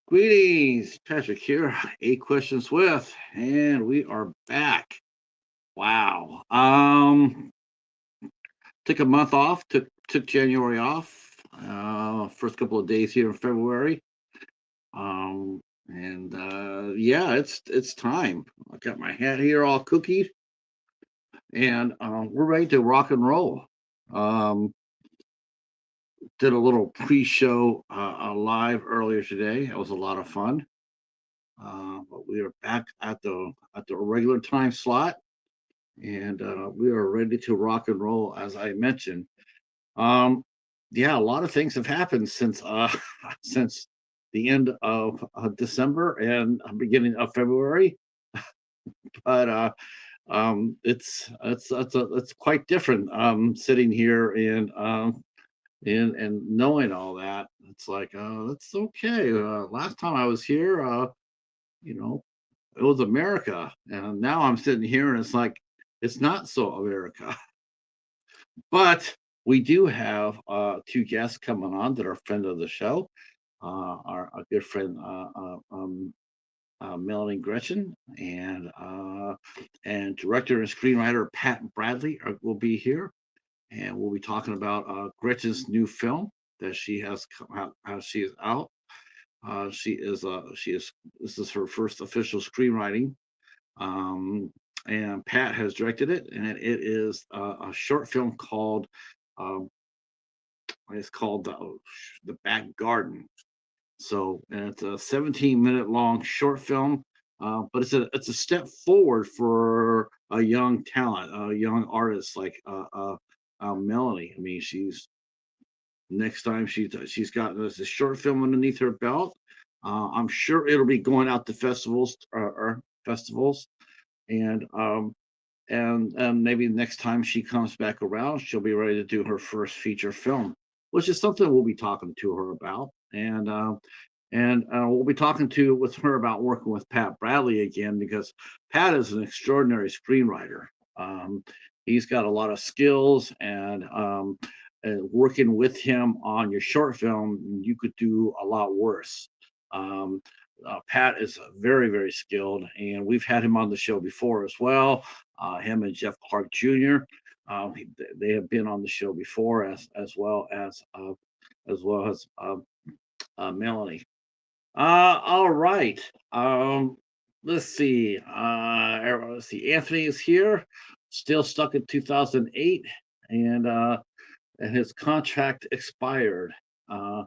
Greetings, Patrick here. 8 questions with, and we are back. Wow. Took a month off. Took January off. First couple of days here in February. And yeah, it's time. I got my hat here all cookied, and we're ready to rock and roll. Um, did a little pre-show live earlier today. It was a lot of fun. But we are back at the regular time slot, and we are ready to rock and roll. As I mentioned, um, yeah, a lot of things have happened since since the end of December and beginning of February. But it's quite different. Sitting here and knowing all that, it's like, that's okay. Last time I was here, you know, it was America, and now I'm sitting here and it's like it's not so America. But we do have two guests coming on that are friend of the show. Our good friend Melanie Gretchen and director and screenwriter Pat Bradley will be here, and we'll be talking about Gretchen's new film that she has come out. How she is out. She is This is her first official screenwriting. Um, and Pat has directed it, and it is a short film called um, the Back Garden. So, and it's a 17-minute long short film, but it's a step forward for a young talent, a young artist like Melanie. I mean, next time she's got this short film underneath her belt. I'm sure it'll be going out to festivals or festivals and maybe next time she comes back around, she'll be ready to do her first feature film, which is something we'll be talking to her about. And we'll be talking to with her about working with Pat Bradley again, because Pat is an extraordinary screenwriter. Um, he's got a lot of skills, and working with him on your short film, you could do a lot worse. Um, Pat is very, very skilled, and we've had him on the show before as well. Him and Jeff Clark Jr. They have been on the show before, as well as Melanie. All right. Let's see. Let's see. Anthony is here, still stuck in 2008, and his contract expired. Uh,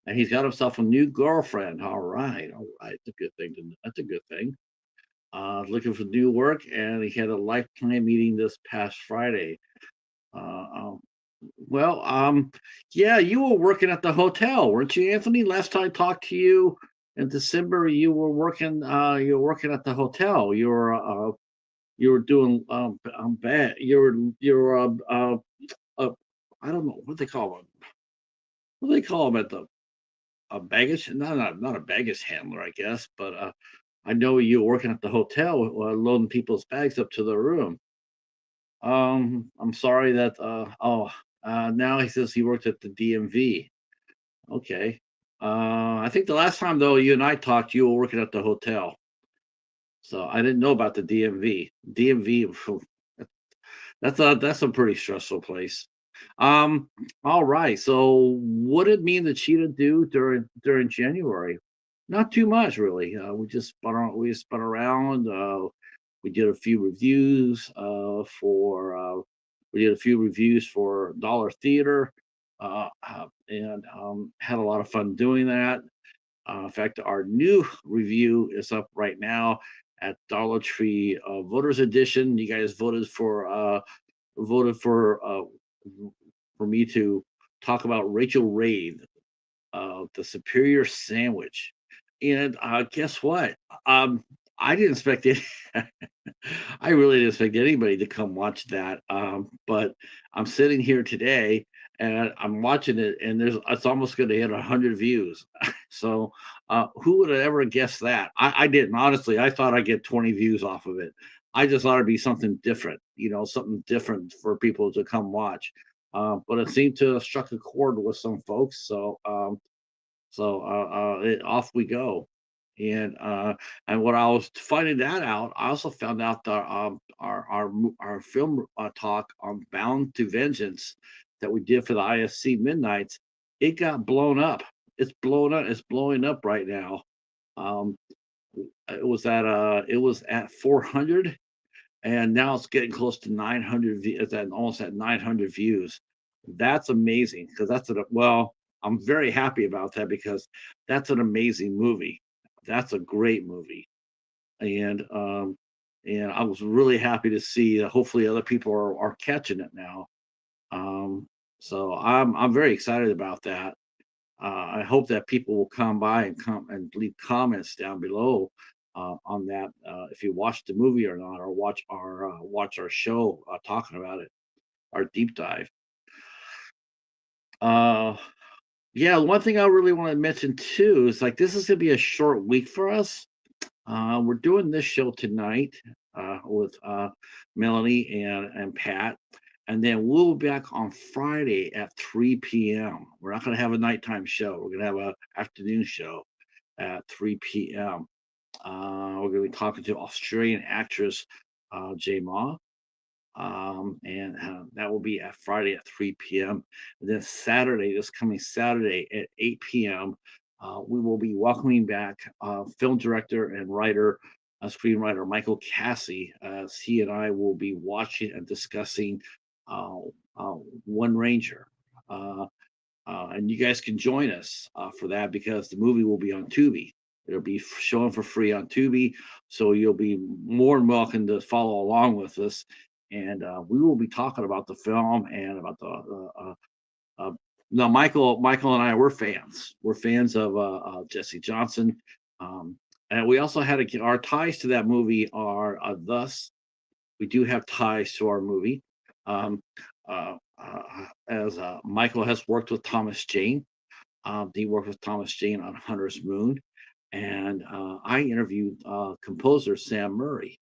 and he's got himself a new girlfriend. All right, all right. That's a good thing. That's a good thing. Looking for new work, and he had a lifetime meeting this past Friday. Uh, um, well, yeah, you were working at the hotel, weren't you, Anthony? Last time I talked to you in December, you were working. You were working at the hotel. You were doing bad. You were I don't know what they call them. What do they call them at the a baggage? Not a baggage handler, I guess. But I know you were working at the hotel, loading people's bags up to the room. I'm sorry that. Now he says he worked at the DMV. Okay. I think the last time though you and I talked, you were working at the hotel, so I didn't know about the DMV. DMV, phew, that's a pretty stressful place. Um, all right. So what did me and the cheetah do during January? Not too much really. We spun around. We did a few reviews we did a few reviews for Dollar Theater, and had a lot of fun doing that. In fact, our new review is up right now at Dollar Tree Voters Edition. You guys voted for me to talk about Rachel Raid, the Superior Sandwich. And guess what? I didn't expect it. I really didn't expect anybody to come watch that. But I'm sitting here today and I'm watching it, and it's almost going to hit 100 views. So who would have ever guessed that? I didn't, honestly. I thought I'd get 20 views off of it. I just thought it'd be something different, something different for people to come watch. But it seemed to have struck a chord with some folks. Off we go. And what I was finding that out, I also found out that our film talk on Bound to Vengeance that we did for the ISC Midnights, it got blown up. It's blown up. It's blowing up right now. Um, it was at 400, and now it's getting close to 900. It's at almost at 900 views. That's amazing because I'm very happy about that because that's an amazing movie. That's a great movie, and I was really happy to see that. Hopefully, other people are catching it now. Um, so I'm very excited about that. I hope that people will come by and come and leave comments down below on that if you watched the movie or not, or watch our show talking about it, our deep dive. Uh, yeah, one thing I really want to mention too is like this is gonna be a short week for us. We're doing this show tonight with Melanie and Pat, and then we'll be back on Friday at 3 p.m. We're not going to have a nighttime show. We're going to have an afternoon show at 3 p.m. We're going to be talking to Australian actress J Ma, and that will be at Friday at 3 p.m. And then Saturday, this coming Saturday at 8 p.m., we will be welcoming back film director and writer, screenwriter Michael Cassie, as he and I will be watching and discussing uh, uh, One Ranger. Uh, and you guys can join us for that because the movie will be on Tubi. It'll be shown for free on Tubi, so you'll be more than welcome to follow along with us. And we will be talking about the film and about the. Now, Michael and I, we're fans. We're fans of Jesse Johnson, um, and we also had our ties to that movie are thus. We do have ties to our movie. Um, as Michael has worked with Thomas Jane. He worked with Thomas Jane on Hunter's Moon, and I interviewed composer Sam Murray.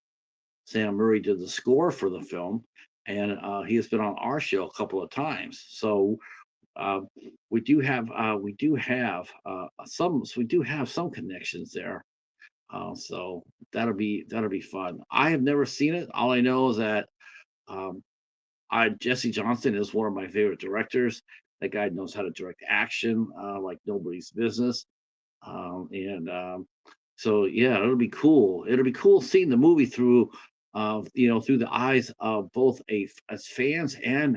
Sam Murray did the score for the film, and he has been on our show a couple of times. So uh, we do have some connections there. So that'll be fun. I have never seen it. All I know is that um, I Jesse Johnson is one of my favorite directors. That guy knows how to direct action like nobody's business. And So yeah, it'll be cool. It'll be cool seeing the movie through, through the eyes of both as fans and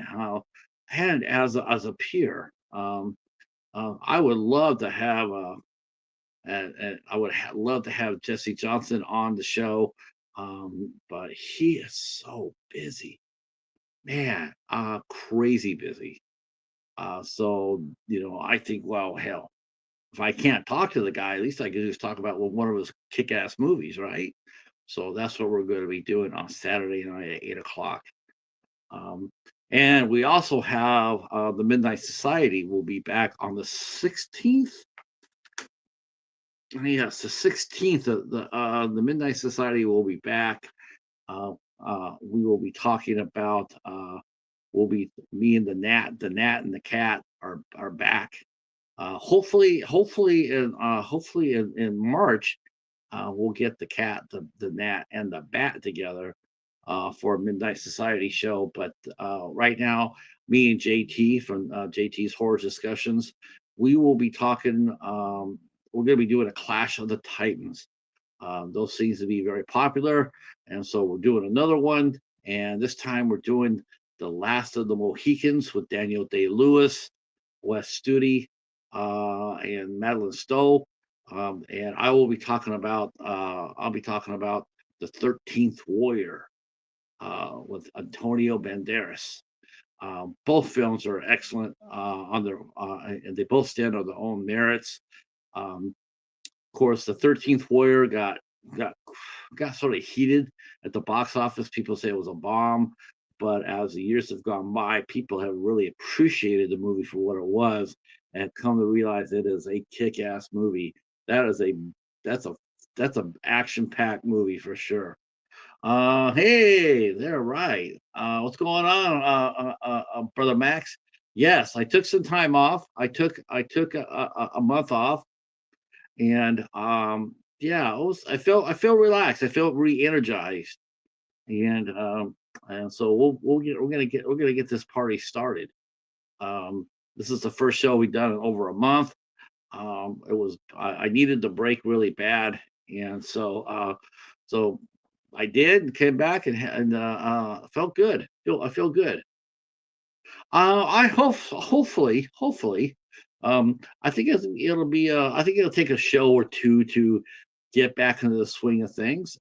as a peer. I would love to have and I would love to have Jesse Johnson on the show, but he is so busy, man, crazy busy. So I think, well, hell, if I can't talk to the guy, at least I could just talk about one of his kick-ass movies, right? So that's what we're going to be doing on Saturday night at 8 o'clock. Um, and we also have the Midnight Society will be back on the 16th. Yes, the 16th. The Midnight Society will be back. Uh, we will be talking about. We'll be me and the Nat and the cat are back. Hopefully in March, we'll get the cat, the Nat, and the bat together for a Midnight Society show. But right now, me and JT from JT's Horror Discussions, we will be talking. We're going to be doing a Clash of the Titans. Those seems to be very popular, and so we're doing another one. And this time we're doing The Last of the Mohicans with Daniel Day-Lewis, Wes Studi, and Madeline Stowe. And I'll be talking about the 13th Warrior with Antonio Banderas. Both films are excellent and they both stand on their own merits. Um, of course, the 13th Warrior got got sort of heated at the box office. People say it was a bomb, but as the years have gone by, people have really appreciated the movie for what it was and have come to realize it is a kick-ass movie. That is a that's a that's a action-packed movie for sure. Hey, they're right. What's going on, brother Max? Yes, I took some time off. I took a month off, and yeah, I felt relaxed. I felt re-energized, and so we're gonna get this party started. This is the first show we've done in over a month. I needed the break really bad, and so I did and came back and felt good. I feel good. I hope, hopefully, I think it'll be. I think it'll take a show or two to get back into the swing of things,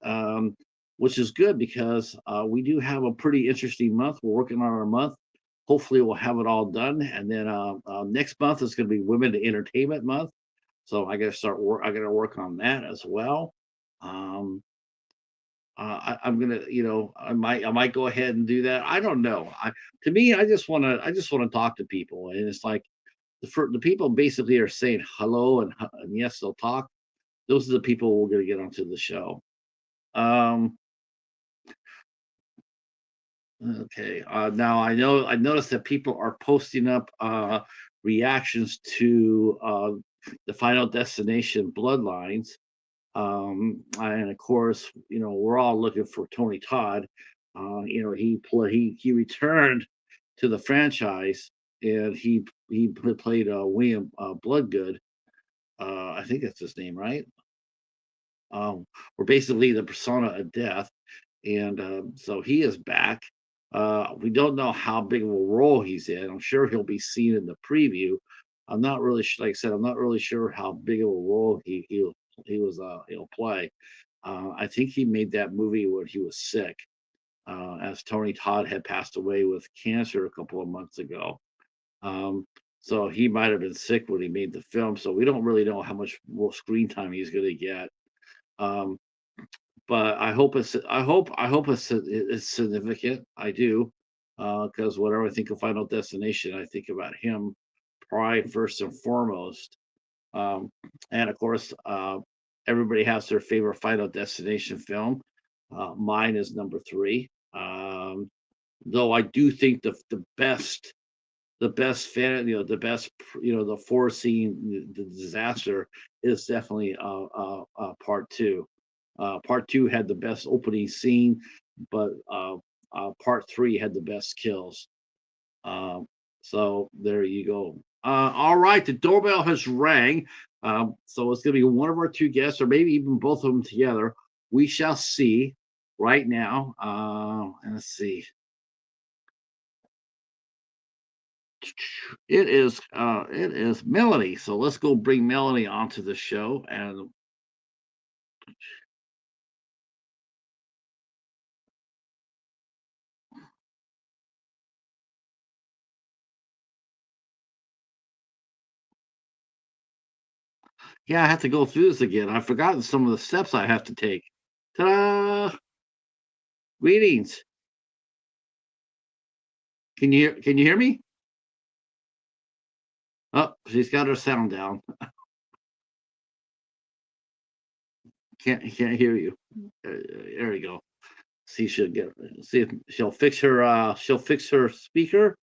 which is good because we do have a pretty interesting month. We're working on our month. Hopefully, we'll have it all done, and then next month is going to be Women to Entertainment Month. So I got to start work. I got to work on that as well. Um, I'm gonna, I might go ahead and do that. I don't know. To me, I just want to talk to people, and it's like the people basically are saying hello and yes, they'll talk. Those are the people we're gonna get onto the show. Um, okay. Now I noticed that people are posting up reactions to the Final Destination Bloodlines. And of course, we're all looking for Tony Todd. He returned to the franchise, and he played William Bloodgood. I think that's his name, right? Or basically the persona of death, and so he is back. We don't know how big of a role he's in. I'm sure he'll be seen in the preview. I'm not really, like I said, I'm not really sure how big of a role he'll play. I think he made that movie when he was sick, as Tony Todd had passed away with cancer a couple of months ago. Um, so he might have been sick when he made the film. So we don't really know how much more screen time he's going to get. Um, but I hope it's significant. I do, because whenever I think of Final Destination, I think about him, probably first and foremost. Um, and of course, everybody has their favorite Final Destination film. Mine is number three. Though I do think the best fan, the best, the foreseen the disaster is definitely part two. Part two had the best opening scene, but part three had the best kills. Um, so there you go. All right, the doorbell has rang. So it's going to be one of our two guests, or maybe even both of them together. We shall see right now. And let's see. It is Melanie. So let's go bring Melanie onto the show. And yeah, I have to go through this again. I've forgotten some of the steps I have to take. Ta-da! Greetings. Can you hear me? Oh, she's got her sound down. Can't hear you. There we go. See if she'll fix her speaker.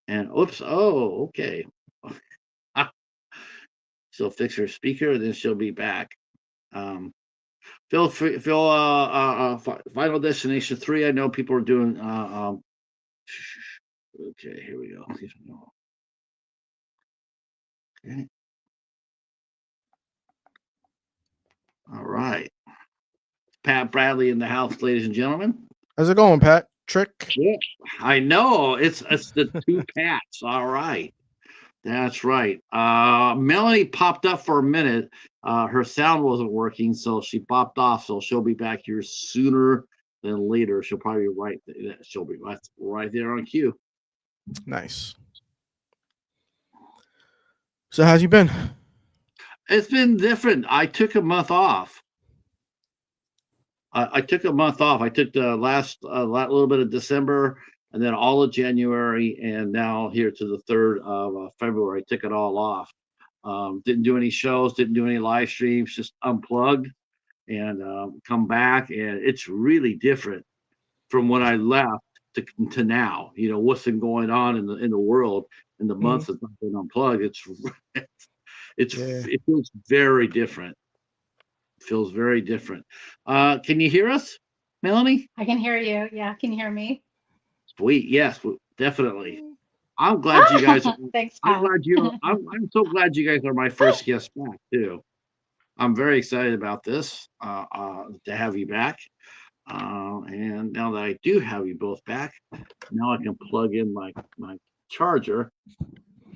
And oops, oh, okay. She'll fix her speaker, and then she'll be back. Um, Phil, Final Destination 3. I know people are doing. Okay, here we go. Okay, all right. Pat Bradley in the house, ladies and gentlemen. How's it going, Pat? Trick? Yeah, I know it's the two Pats. All right. That's right. Melanie popped up for a minute. Her sound wasn't working, so she popped off. So she'll be back here sooner than later. She'll probably be right. She'll be right there on cue. Nice. So how's you been? It's been different. I took a month off. I took a month off. I took the last little bit of December, and then all of January, and now here to the 3rd of February. I took it all off. Didn't do any shows, didn't do any live streams, just unplugged and come back. And it's really different from when I left to now. What's been going on in the world in the Mhm. months that I've been unplugged. Yeah. It feels very different. Feels very different. Can you hear us, Melanie? I can hear you. Yeah, can you hear me? Sweet. Yes, definitely. I'm glad you guys. Ah, thanks, I'm Pat. glad you. I'm so glad you guys are my first guest back too. I'm very excited about this. To have you back. And now that I do have you both back, now I can plug in my charger.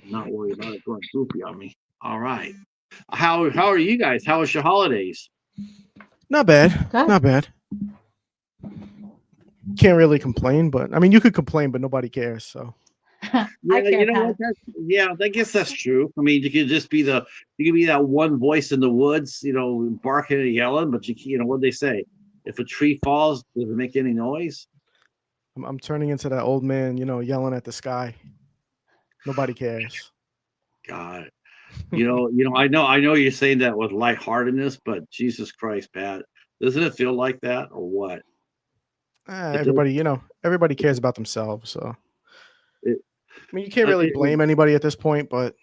Not worry about it going goofy on me. All right. How are you guys? How was your holidays? Not bad. Good. Not bad. Can't really complain, but I mean, you could complain, but nobody cares. So Yeah, I you care, know what? Pat. Yeah, I guess that's true. I mean, you could be that one voice in the woods, barking and yelling, but what they say? If a tree falls, does it make any noise? I'm turning into that old man, yelling at the sky. Nobody cares. God, I know you're saying that with lightheartedness, but Jesus Christ, Pat, doesn't it feel like that or what? It does. Everybody cares about themselves. So It, I mean, you can't uh, really it, blame anybody at this point, but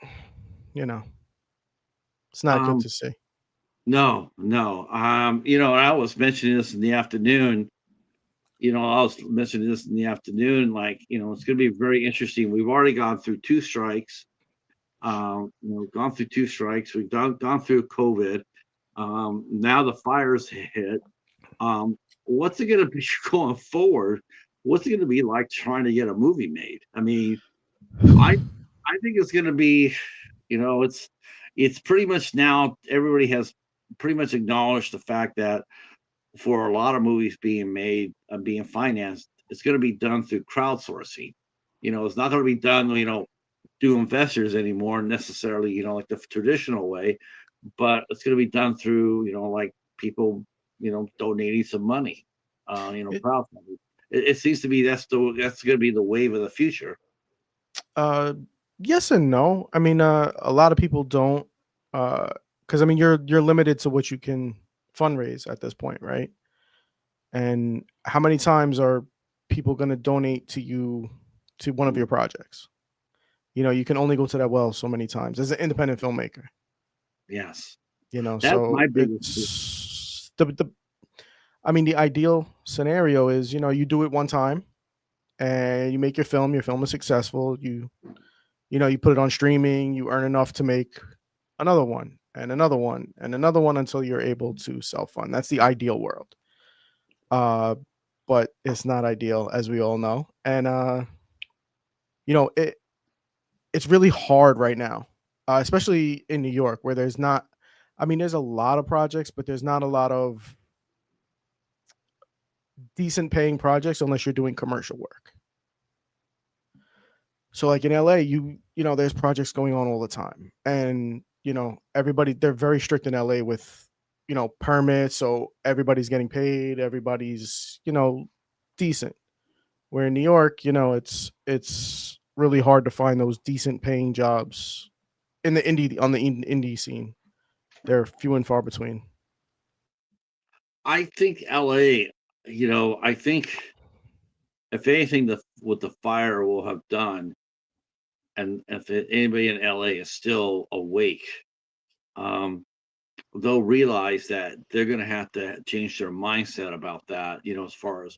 you know, it's not good um, to see. no, no. I was mentioning this in the afternoon. I was mentioning this in the afternoon. Like, it's going to be very interesting. We've already gone through two strikes. Gone through two strikes. We've gone through COVID. Now the fires hit. What's it going to be going forward? What's it going to be like trying to get a movie made? I mean, I I think it's going to be, it's pretty much now everybody has pretty much acknowledged the fact that for a lot of movies being made, being financed, it's going to be done through crowdsourcing. It's not going to be done, through investors anymore necessarily, like the traditional way, but it's going to be done through, like people, donating some money, It, crowdfunding. It seems to be that's going to be the wave of the future. uh, yes and no. I mean, a lot of people don't, because I mean, you're limited to what you can fundraise at this point, right? And how many times are people going to donate to you to one of your projects? You can only go to that well so many times as an independent filmmaker. Yes, that's So my biggest. it's the I mean, the ideal scenario is, you do it one time and you make your film is successful, you put it on streaming, you earn enough to make another one and another one and another one until you're able to self-fund. That's the ideal world. Uh but it's not ideal, as we all know. And you know, it it's really hard right now. Especially in New York, where there's not I mean, there's a lot of projects, but there's not a lot of decent paying projects unless you're doing commercial work. So like in LA, there's projects going on all the time. And, everybody they're very strict in LA with, permits, so everybody's getting paid, everybody's, decent. Where in New York, it's really hard to find those decent paying jobs in the indie scene. They're few and far between. I think LA, I think if anything, what the fire will have done, and if anybody in LA is still awake, um, they'll realize that they're going to have to change their mindset about that. As far as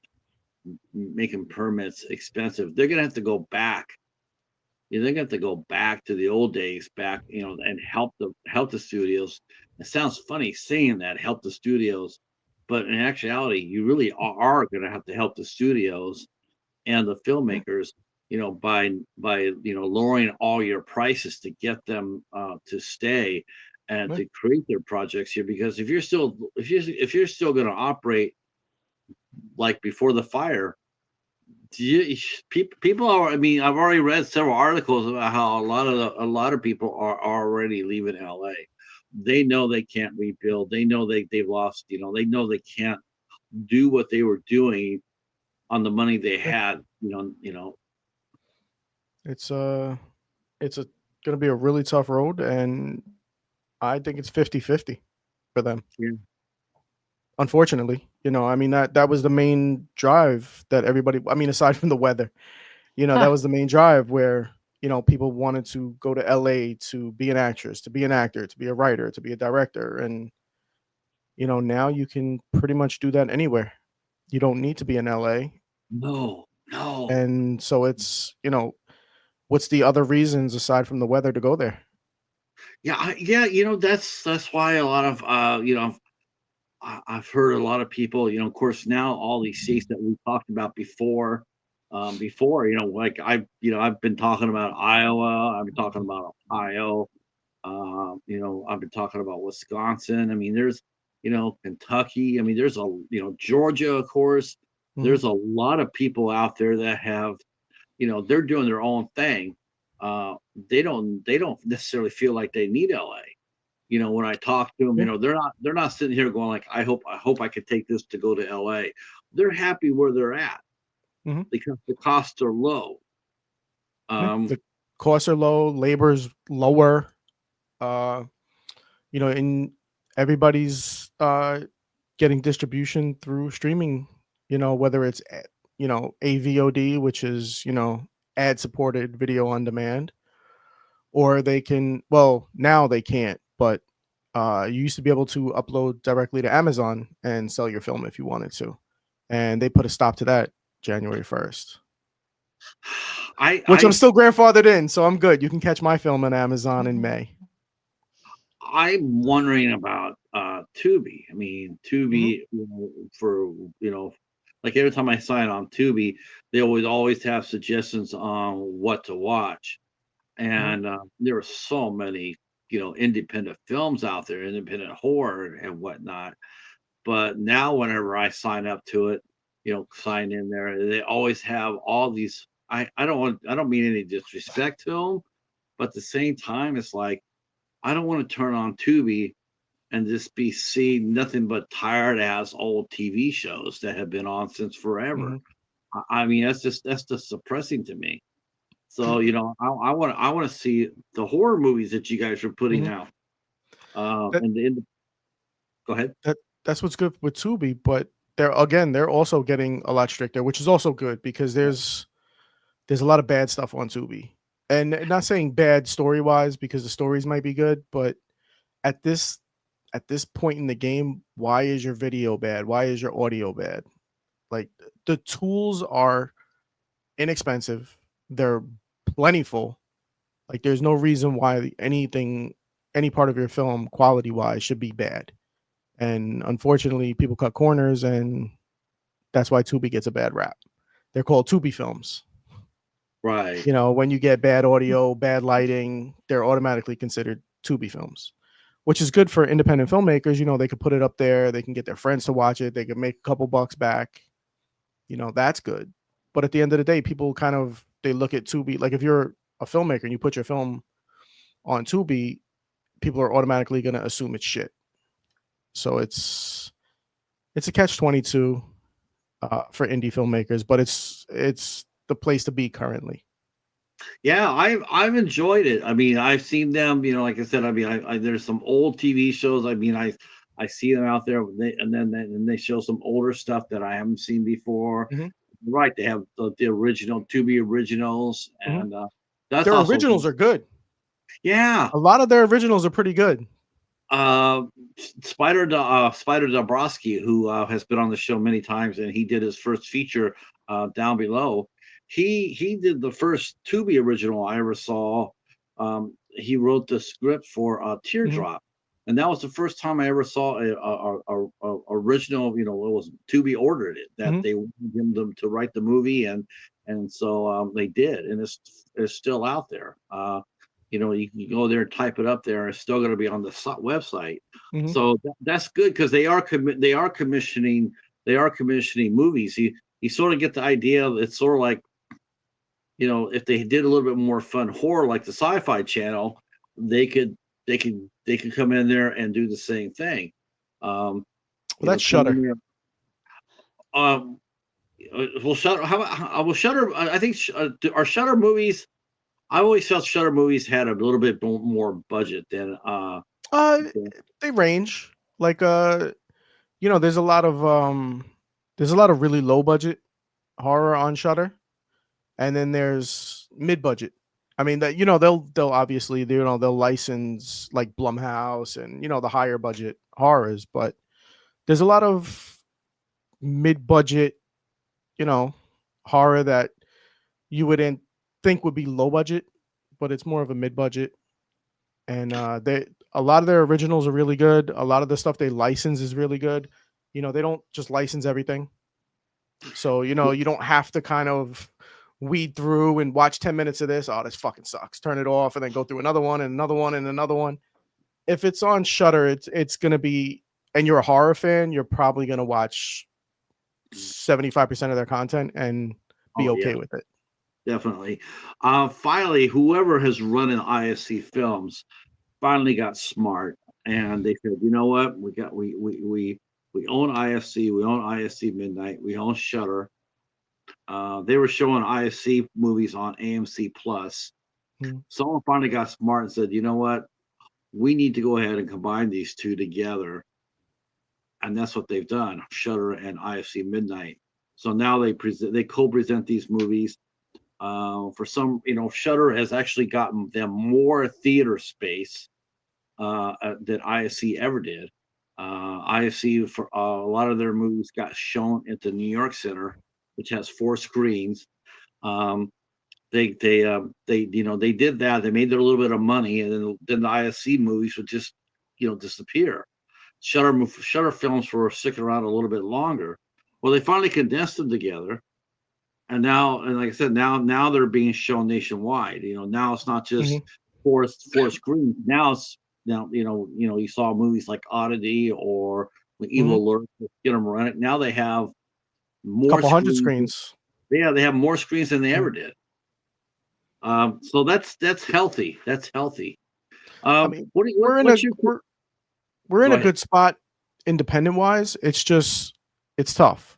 making permits expensive, they're going to have to go back. They're going to have to go back to the old days, back, and help the studios. It sounds funny saying that, help the studios, but in actuality, you really are going to have to help the studios and the Yeah. filmmakers, by lowering all your prices to get them to stay and Yeah. to create their projects here. Because if you're still going to operate like before the fire, people are. I mean, I've already read several articles about how a lot of people are already leaving LA. They know they can't rebuild. They know they've lost. They know they can't do what they were doing on the money they Yeah. had. It's it's gonna be a really tough road, and I think it's 50-50 for them. Yeah. Unfortunately, I mean, that was the main drive that everybody. I mean, aside from the weather, that was the main drive where people wanted to go to LA to be an actress, to be an actor, to be a writer, to be a director, and Now you can pretty much do that anywhere. You don't need to be in LA. No, no. And so it's, what's the other reasons aside from the weather to go there? Yeah, that's why a lot of I've heard a lot of people, of course, now all these states that we talked about before, like I've been talking about Iowa, I've been talking about Ohio, I've been talking about Wisconsin. I mean, there's, Kentucky. I mean, there's Georgia, of course. Mhm. There's a lot of people out there that have, they're doing their own thing. Uh, they don't necessarily feel like they need LA. When I talk to them, Yeah. they're not sitting here going like, I hope I could take this to go to LA. They're happy where they're at Mhm. because the costs are low. Yeah. Um, The costs are low, labor's lower. And everybody's getting distribution through streaming, whether it's AVOD, which is, ad supported video on demand, or they can, well, now they can't, but you used to be able to upload directly to Amazon and sell your film if you wanted to. And they put a stop to that January 1st, I which I'm I still grandfathered in, so I'm good. You can catch my film on Amazon in May. I'm wondering about Tubi. I mean, Mhm. Tubi, for like every time I sign on Tubi, they always have suggestions on what to watch, Mhm. and there are so many independent films out there, independent horror and whatnot. But now, whenever I sign up to it, sign in there, they always have all these. I don't mean any disrespect to them, but at the same time, it's like I don't want to turn on Tubi and just be seeing nothing but tired ass old TV shows that have been on since forever. Mhm. I mean, that's just suppressing to me. So I want to see the horror movies that you guys are putting Mhm. out. That And go ahead. that's what's good with Tubi, but they're also getting a lot stricter, which is also good because there's a lot of bad stuff on Tubi. And not saying bad story wise because the stories might be good, but at this at this point in the game, why is your video bad? Why is your audio bad? Like the tools are inexpensive. They're plentiful. Like there's no reason why any part of your film quality wise should be bad. And unfortunately, people cut corners, and that's why Tubi gets a bad rap. They're called Tubi films. Right. When you get bad audio, bad lighting, they're automatically considered Tubi films, which is good for independent filmmakers. They could put it up there, they can get their friends to watch it, they can make a couple bucks back. That's good. But at the end of the day, people they look at Tubi like if you're a filmmaker and you put your film on Tubi, people are automatically going to assume it's shit. So it's a catch-22 for indie filmmakers, but it's the place to be currently. Yeah, I've enjoyed it. I mean, I've seen them. Like I said, I mean, there's some old TV shows. I mean, I see them out there, and they show some older stuff that I haven't seen before. Mhm, Right, they have the original Tubi originals, mhm. and that's Their also good. originals are good. Yeah, A lot of their originals are pretty good. uh, Spider Dabrowski, who has been on the show many times, and he did his first feature, Down Below. He did the first Tubi original I ever saw. He wrote the script for Mhm, Teardrop, and that was the first time I ever saw a original. It was Tubi ordered it that mhm. they wanted him to write the movie, and so they did, and it's still out there. You can go there and type it up there. It's still going to be on the website. Mhm. So that's good because they are commissioning movies. You sort of get the idea. It's sort of like if they did a little bit more fun horror like the Sci-Fi Channel, they could they could come in there and do the same thing. Um, Well, that's come in Shutter. there. Well, Shutter. How about well, Shutter? I think are Shutter movies. I always felt Shutter movies had a little bit more budget than Uh, they range. Like there's a lot of really low budget horror on Shutter, and then there's mid budget. I mean that they'll obviously they'll license like Blumhouse and the higher budget horrors, but there's a lot of mid-budget, you know, horror that you wouldn't think would be low budget, but it's more of a mid-budget. And they a lot of their originals are really good. A lot of the stuff they license is really good. They don't just license everything. So, you don't have to kind of weed through and watch 10 minutes of this. Oh, this fucking sucks. Turn it off and then go through another one and another one and another one. If it's on Shutter, it's gonna be, and you're a horror fan, you're probably gonna watch 75% of their content and be Oh okay yeah, with it. definitely. Finally, whoever has run in ISC Films finally got smart, and they said, you know what, we own ISC, we own ISC Midnight, we own Shutter. They were showing ISC movies on AMC Plus. Mhm. Someone finally got smart and said, you know what, we need to go ahead and combine these two together, and that's what they've done, Shutter and IFC Midnight. So now they co-present these movies. For some, Shutter has actually gotten them more theater space than IFC ever did. IFC, for a lot of their movies, got shown at the New York Center, which has 4 screens. Um, they did that. They made their little bit of money, and then the IFC movies would just disappear. Shutter films were sticking around a little bit longer. Well, they finally condensed them together, and like I said, now they're being shown nationwide. Now it's not just Mhm. four screens. Now you saw movies like Oddity or Mhm. Evil Alert, Get 'em Right. Now they have more Couple hundred screens. screens. Yeah, they have more screens than they Mhm. ever did. So that's healthy. That's healthy. I mean, we're in a What's your we're we're in go a ahead? good spot independent wise. It's just it's tough.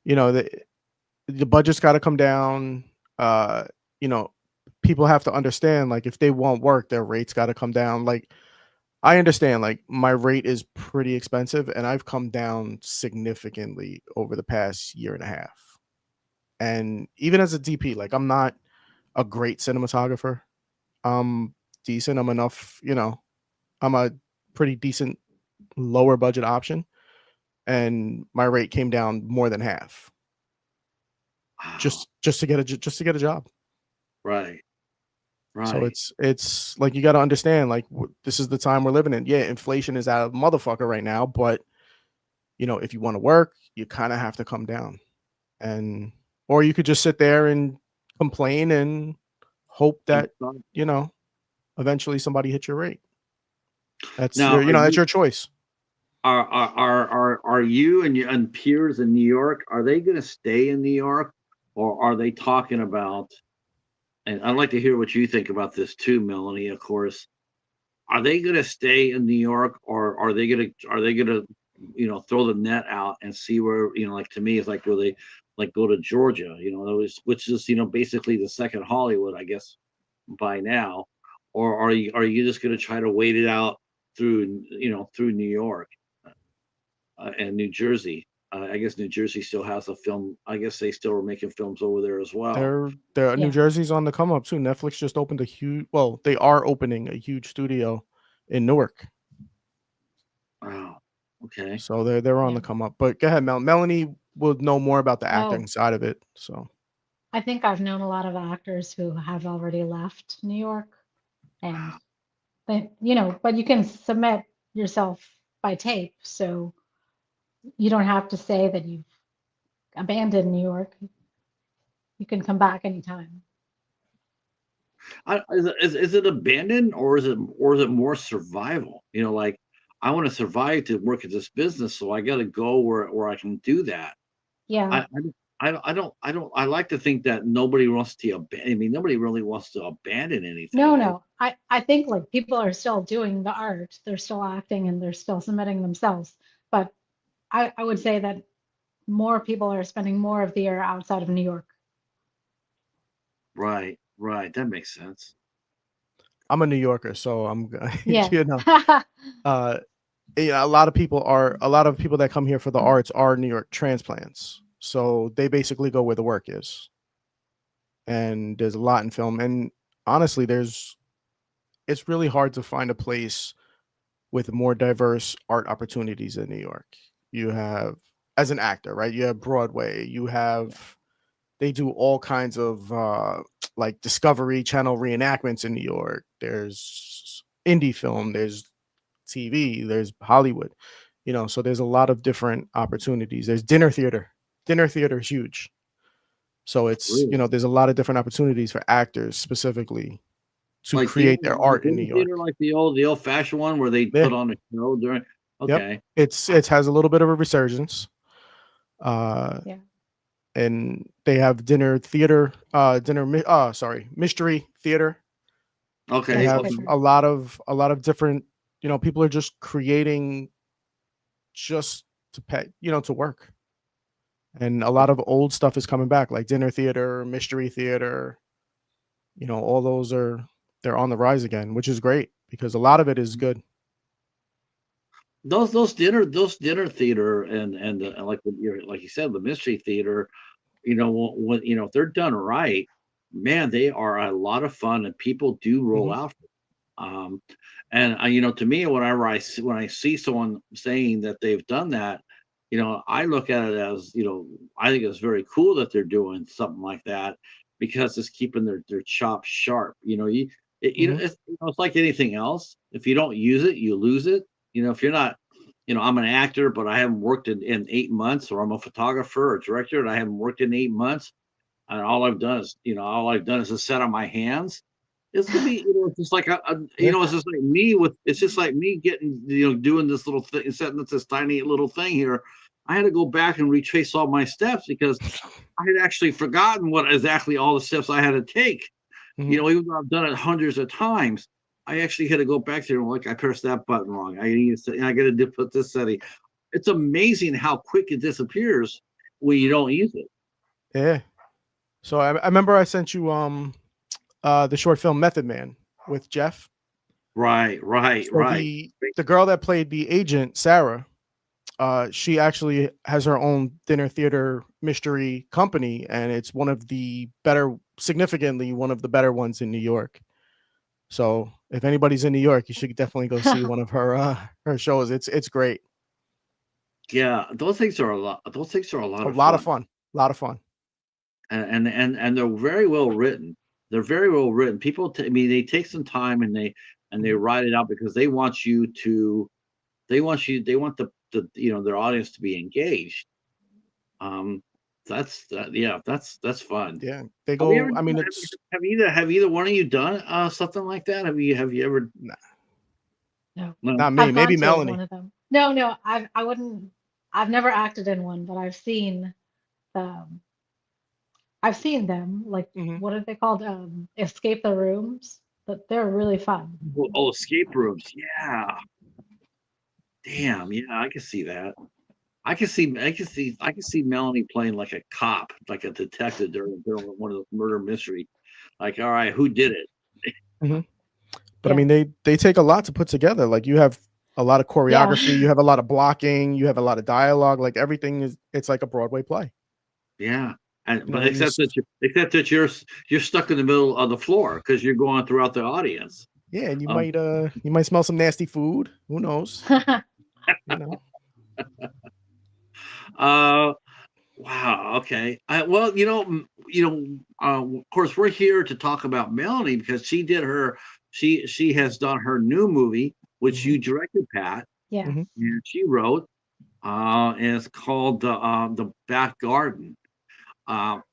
You know, the budget's got to come down. Uh, you know, people have to understand, like, if they want work, their rates got to come down. Like, I understand, like, my rate is pretty expensive and I've come down significantly over the past year and a half. And even as a DP, like, I'm not a great cinematographer. I'm decent. I'm enough, I'm a pretty decent lower budget option. And my rate came down more than half Wow. just to get a job. Right. So Right. it's like you got to understand, like, this is the time we're living in. Yeah, inflation is out of motherfucker right now, but if you want to work, you kind of have to come down, and or you could just sit there and complain and hope And that so you know eventually somebody hits your rate. That's now, your that's your choice. are you and your and peers in New York, are they going to stay in New York, or are they talking about? And I'd like to hear what you think about this too, Melanie. Of course, are they going to stay in New York, or are they going to throw the net out and see where, like, to me, it's like, where they like go to Georgia, which is basically the second Hollywood, I guess, by now, or are you just going to try to wait it out through New York and New Jersey? I guess New Jersey still has a film. I guess they still are making films over there as well. They're New Yeah. Jersey's on the come up too. Netflix just opened a huge, well, they are opening a huge studio in Newark. Wow. Okay. So they're on Yeah. the come up. But go ahead, Melanie will know more about the Oh, acting side of it. So I think I've known a lot of actors who have already left New York, and Wow. but you can submit yourself by tape, so you don't have to say that you've abandoned New York. You can come back anytime. Is it abandoned, or is it more survival? Like, I want to survive to work at this business, so I got to go where I can do that. Yeah. I like to think that nobody wants to abandon. I mean, nobody really wants to abandon No, anything. no. I think like people are still doing the art. They're still acting and they're still submitting themselves. But I would say that more people are spending more of the year outside of New York. Right, right. That makes sense. I'm a New Yorker, so I'm Yeah. uh a lot of people that come here for the arts are New York transplants. So they basically go where the work is. And there's a lot in film. And honestly, it's really hard to find a place with more diverse art opportunities in New York. You have, as an actor, right? You have Broadway. You have, they do all kinds of like Discovery Channel reenactments in New York. There's indie film. There's TV. There's Hollywood. So there's a lot of different opportunities. There's dinner theater. Dinner theater is huge. So it's, Really? there's a lot of different opportunities for actors specifically to Like create their art in New dinner York. theater, like the old fashioned one where they Yeah. put on a show during. Yep. Okay. It has a little bit of a resurgence. Yeah. And they have dinner theater, mystery theater. They Okay. have Okay. a lot of different, people are just creating just to pay, to work. And a lot of old stuff is coming back, like dinner theater, mystery theater. All those they're on the rise again, which is great because a lot of it is good. Those dinner theater and like you said, the mystery theater, if they're done right, man, they are a lot of fun and people do roll Mhm. out. Um, and to me, whenever when I see someone saying that they've done that, I look at it as, I think it's very cool that they're doing something like that because it's keeping their chops sharp. Mhm. It's like anything else. If you don't use it, you lose it. If you're not, I'm an actor, but I haven't worked in 8 months, or I'm a photographer or director and I haven't worked in 8 months, and all I've done is just sit on my hands. It's gonna be, it's just like Yeah. it's just like it's just like me getting, doing this little thing, setting up this tiny little thing here. I had to go back and retrace all my steps because I had actually forgotten what exactly all the steps I had to take. Mhm. Even though I've done it hundreds of times, I actually had to go back there and like, I pressed that button wrong. I got to put this setting. It's amazing how quick it disappears when you don't use it. Yeah. So I remember I sent you the short film Method Man with Jeff. Right, right, So right. the girl that played the agent, Sarah, she actually has her own dinner theater mystery company, and it's significantly one of the better ones in New York. So if anybody's in New York, you should definitely go see one of her shows. It's great. Yeah, those things are a lot. Those things are a lot A of lot of fun, fun. A lot of fun. and they're very well written. They're very well written. I mean, they take some time and they Mhm. write it out because they want you to. They want their audience to be engaged. Um, yeah, that's fun. Yeah. They Have you ever go, I done, mean, it's have either one of you done something like that? Have you ever? nah, No, No. not me, I've maybe gone to one Melanie. of them. No, no, I wouldn't. I've never acted in one, but um, I've seen them. Like, Mhm. what are they called? Escape the Rooms. But they're really fun. Oh, escape rooms. Yeah. Damn. Yeah, I can see that. I can see Melanie playing like a cop, like a detective during one of those murder mystery. Like, all right, who did it? Mhm. But I Yeah, mean, they take a lot to put together. Like you have a lot of yeah, choreography, you have a lot of blocking, you have a lot of dialogue. Like everything it's like a Broadway play. Yeah, and but You except that you're stuck in the middle of the floor because you're going throughout the audience. yeah, and Um, you might smell some nasty food. Who knows? You know. uh, wow. Okay. Well, of course, we're here to talk about Melanie because she has done her new movie, which Mhm. you directed, Pat, yes. Mhm. and she wrote. And it's called the Back Garden.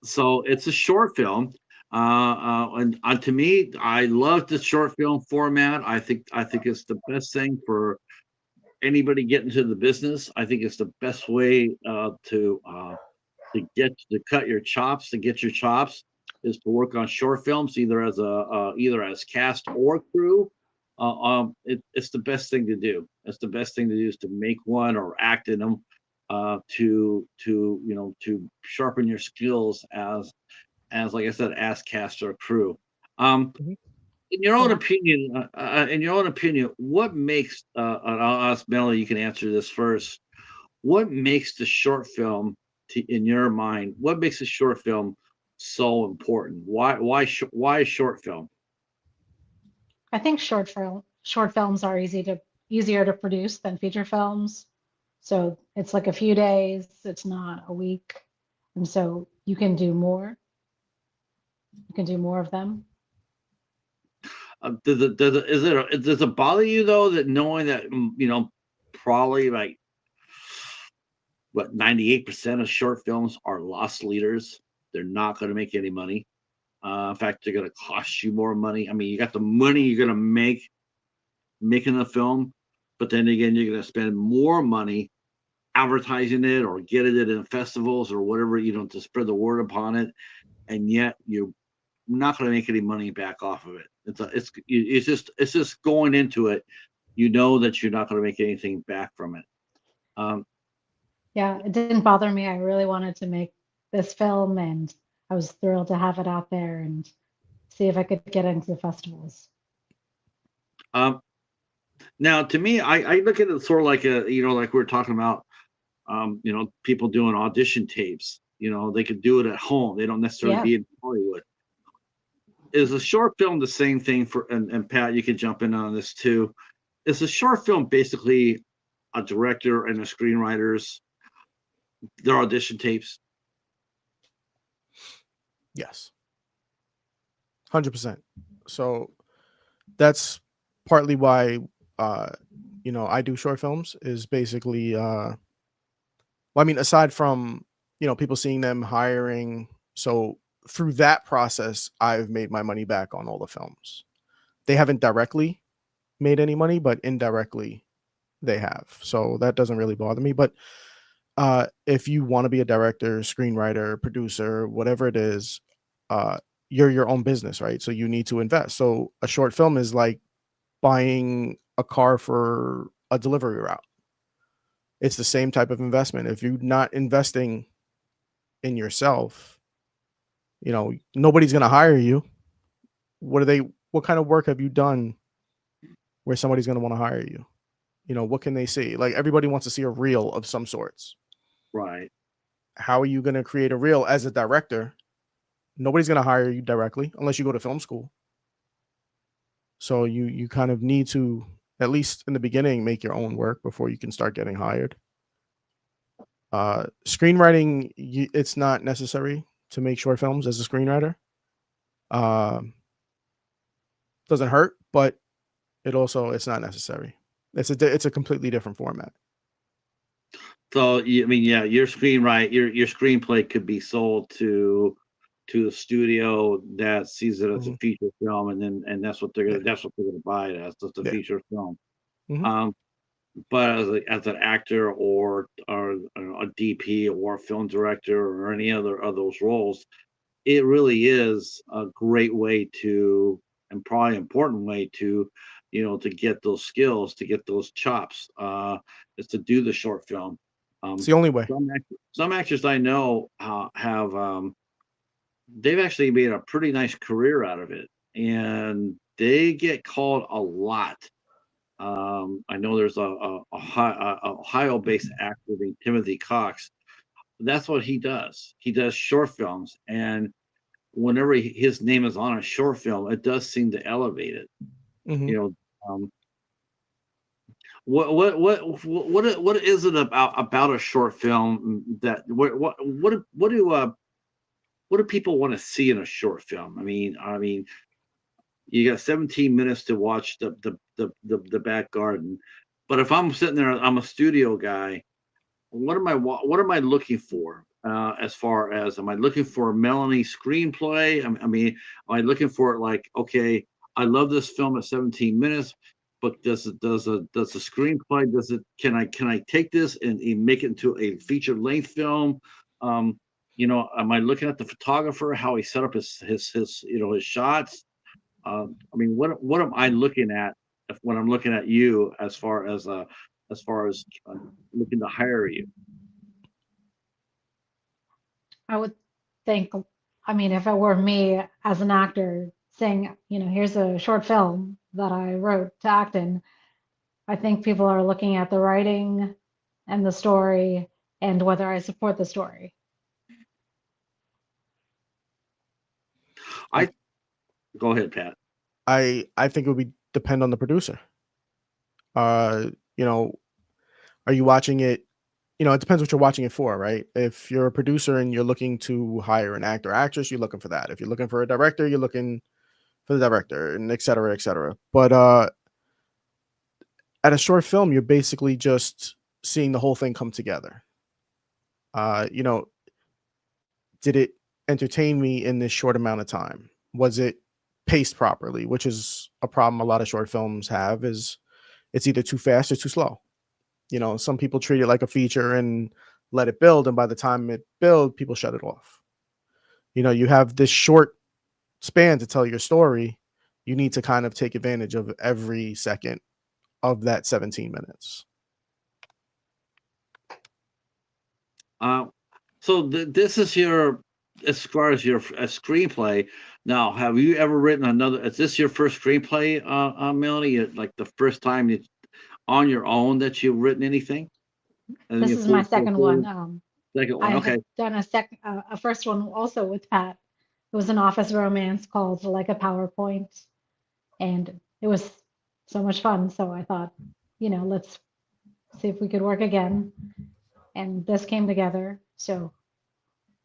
So it's a short film. And to me, I love the short film format. I think it's the best thing for anybody getting into the business. I think it's the best way to cut your chops, to get your chops, is to work on short films, either as cast or crew. It's the best thing to do. It's the best thing to do is to make one or act in them, to sharpen your skills as like I said, as cast or crew. Um, Mhm. Yeah. in your own opinion, what makes and I'll ask Melanie, you can answer this first. What makes the short film, in your mind, what makes a short film so important? Why short film? I think short films are easy to easier to produce than feature films. So it's like a few days, it's not a week. And so you can do more. You can do more of them. Does it bother you though that knowing that probably like what 98% of short films are lost leaders? They're not going to make any money. In fact, they're going to cost you more money. I mean, you got the money you're going to make making the film, but then again, you're going to spend more money advertising it or getting it in festivals or whatever, to spread the word upon it, and yet you're not going to make any money back off of it. It's just going into it. You know that you're not going to make anything back from it. Yeah, it didn't bother me. I really wanted to make this film, and I was thrilled to have it out there and see if I could get into the festivals. Now, to me, I look at it sort of like like we were talking about, people doing audition tapes. They could do it at home. They don't necessarily Yeah. be in Hollywood. Is a short film the same thing for? And Pat, you could jump in on this too. Is a short film basically a director and a screenwriter's their audition tapes? Yes, 100%. So that's partly why I do short films is basically well, I mean, aside from people seeing them hiring, so through that process I've made my money back on all the films. They haven't directly made any money, but indirectly they have, so that doesn't really bother me. But if you want to be a director, screenwriter, producer, whatever it is, you're your own business, right? So you need to invest. So a short film is like buying a car for a delivery route. It's the same type of investment. If you're not investing in yourself, nobody's going to hire you. What kind of work have you done where somebody's going to want to hire you? What can they see? Like, everybody wants to see a reel of some sorts. Right. How are you going to create a reel as a director? Nobody's going to hire you directly unless you go to film school. So you kind of need to, at least in the beginning, make your own work before you can start getting hired. Screenwriting, it's not necessary to make short films as a screenwriter. Doesn't hurt, but it's not necessary. It's a completely different format. So I mean, yeah, your screenplay could be sold to a studio that sees it as a Mhm. feature film, and that's what they're Yeah. gonna buy it as, just a Yeah. feature film. Mhm. But as an actor or a DP or a film director or any other of those roles, it really is a great way to, and probably important way to, to get those skills, to get those chops, is to do the short film. It's Um, the only way. some actors I know have they've actually made a pretty nice career out of it, and they get called a lot. I know there's a Ohio-based actor named Timothy Cox. That's what he does. He does short films, and whenever his name is on a short film, it does seem to elevate it. Mhm. You know, um, what is it about a short film that what do people want to see in a short film? I mean, you got 17 minutes to watch the back garden, but if I'm sitting there, I'm a studio guy. What am I looking for? As far as, am I looking for Melanie screenplay? I mean, am I looking for, like, okay, I love this film at 17 minutes, but does the screenplay, can I take this and make it into a feature length film? Um, am I looking at the photographer, how he set up his shots? I mean, what am I looking at when I'm looking at you as far as looking to hire you? I would think, I mean, if it were me as an actor saying, here's a short film that I wrote to act in, I think people are looking at the writing and the story and whether I support the story. I Go ahead, Pat. I think it would depend on the producer. You know, are you watching it? It depends what you're watching it for, right? If you're a producer and you're looking to hire an actor or actress, you're looking for that. If you're looking for a director, you're looking for the director, and et cetera, et cetera. But at a short film, you're basically just seeing the whole thing come together. Uh, you know, did it entertain me in this short amount of time? Was it paced properly? Which is a problem a lot of short films have, is it's either too fast or too slow. Some people treat it like a feature and let it build, and by the time it build, people shut it off. You have this short span to tell your story. You need to kind of take advantage of every second of that 17 minutes. So this is as far as your screenplay. Now, have you ever written another? Is this your first screenplay, Melanie? Like the first time on your own that you've written anything? And This you is my second one. second one, I okay. had done a first one also with Pat. It was an office romance called Like a PowerPoint, and it was so much fun. So I thought, let's see if we could work again. And this came together. So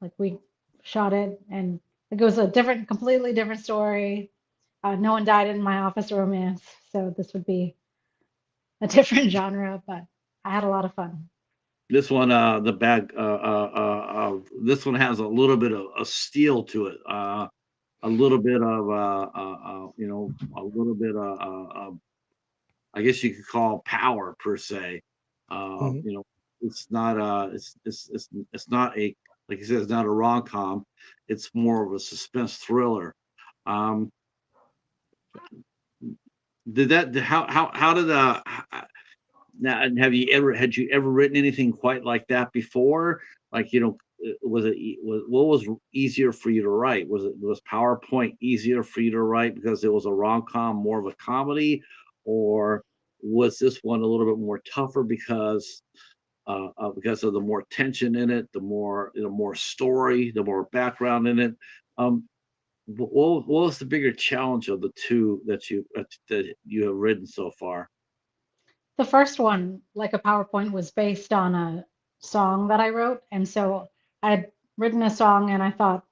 like we shot it, and it was a completely different story. No one died in my office romance, so this would be a different genre, but I had a lot of fun. This one, this one has a little bit of a steel to it. A little bit of, a little bit I guess you could call power per se. Mhm. It's not it's not a, like you said, it's not a rom-com. It's more of a suspense thriller. Um, did that how did now, and had you ever written anything quite like that before? Like, what was easier for you to write? Was PowerPoint easier for you to write because it was a rom-com, more of a comedy, or was this one a little bit more tougher because of the more tension in it, the more story, the more background in it? Um, what was the bigger challenge of the two that you have written so far? The first one, Like a PowerPoint, was based on a song that I wrote. And so I'd written a song and I thought,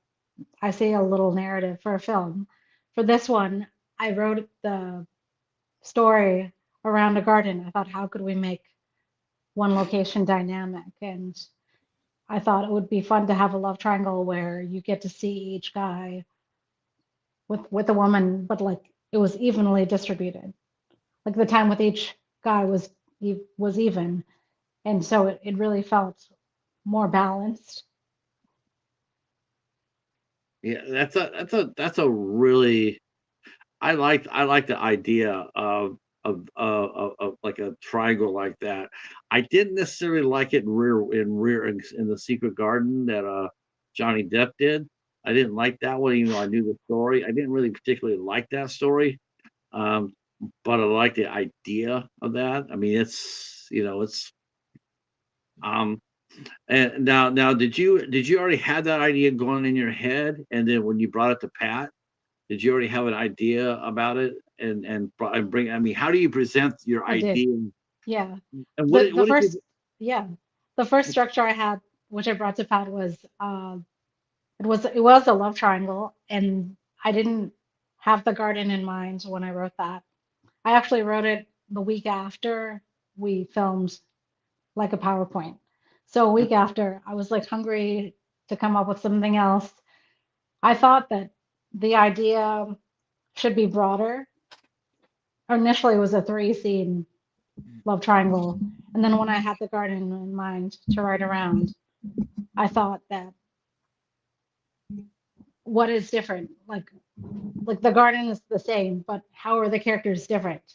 I see a little narrative for a film. For this one, I wrote the story around a garden. I thought, how could we make one location dynamic? And I thought it would be fun to have a love triangle where you get to see each guy with a woman, but like it was evenly distributed. Like the time with each guy was even, and so it really felt more balanced. Yeah, that's a really, I like the idea of like a triangle like that. I didn't necessarily like it in the Secret Garden that Johnny Depp did. I didn't like that one, even though I knew the story. I didn't really particularly like that story, um, but I like the idea of that. I mean, it's um, and now, did you already have that idea going in your head, and then when you brought it to Pat? Did you already have an idea about it and bring? I mean, how do you present your I did, idea? yeah. And The what did first, you? yeah, the first structure I had, which I brought to Pat, was it was a love triangle, and I didn't have the garden in mind when I wrote that. I actually wrote it the week after we filmed Like a PowerPoint. So a week after, I was like hungry to come up with something else. I thought that the idea should be broader. Initially, it was a three-scene love triangle, and then when I had the garden in mind to write around, I thought that what is different? Like the garden is the same, but how are the characters different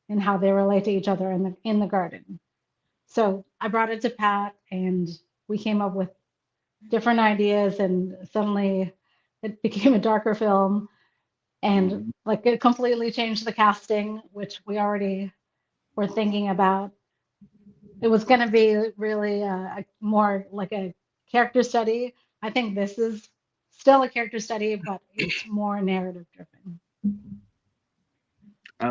and how they relate to each other in the garden? So I brought it to Pat, and we came up with different ideas, and suddenly it became a darker film, and Mhm. like it completely changed the casting, which we already were thinking about. It was going to be really more like a character study. I think this is still a character study, but it's more narrative driven.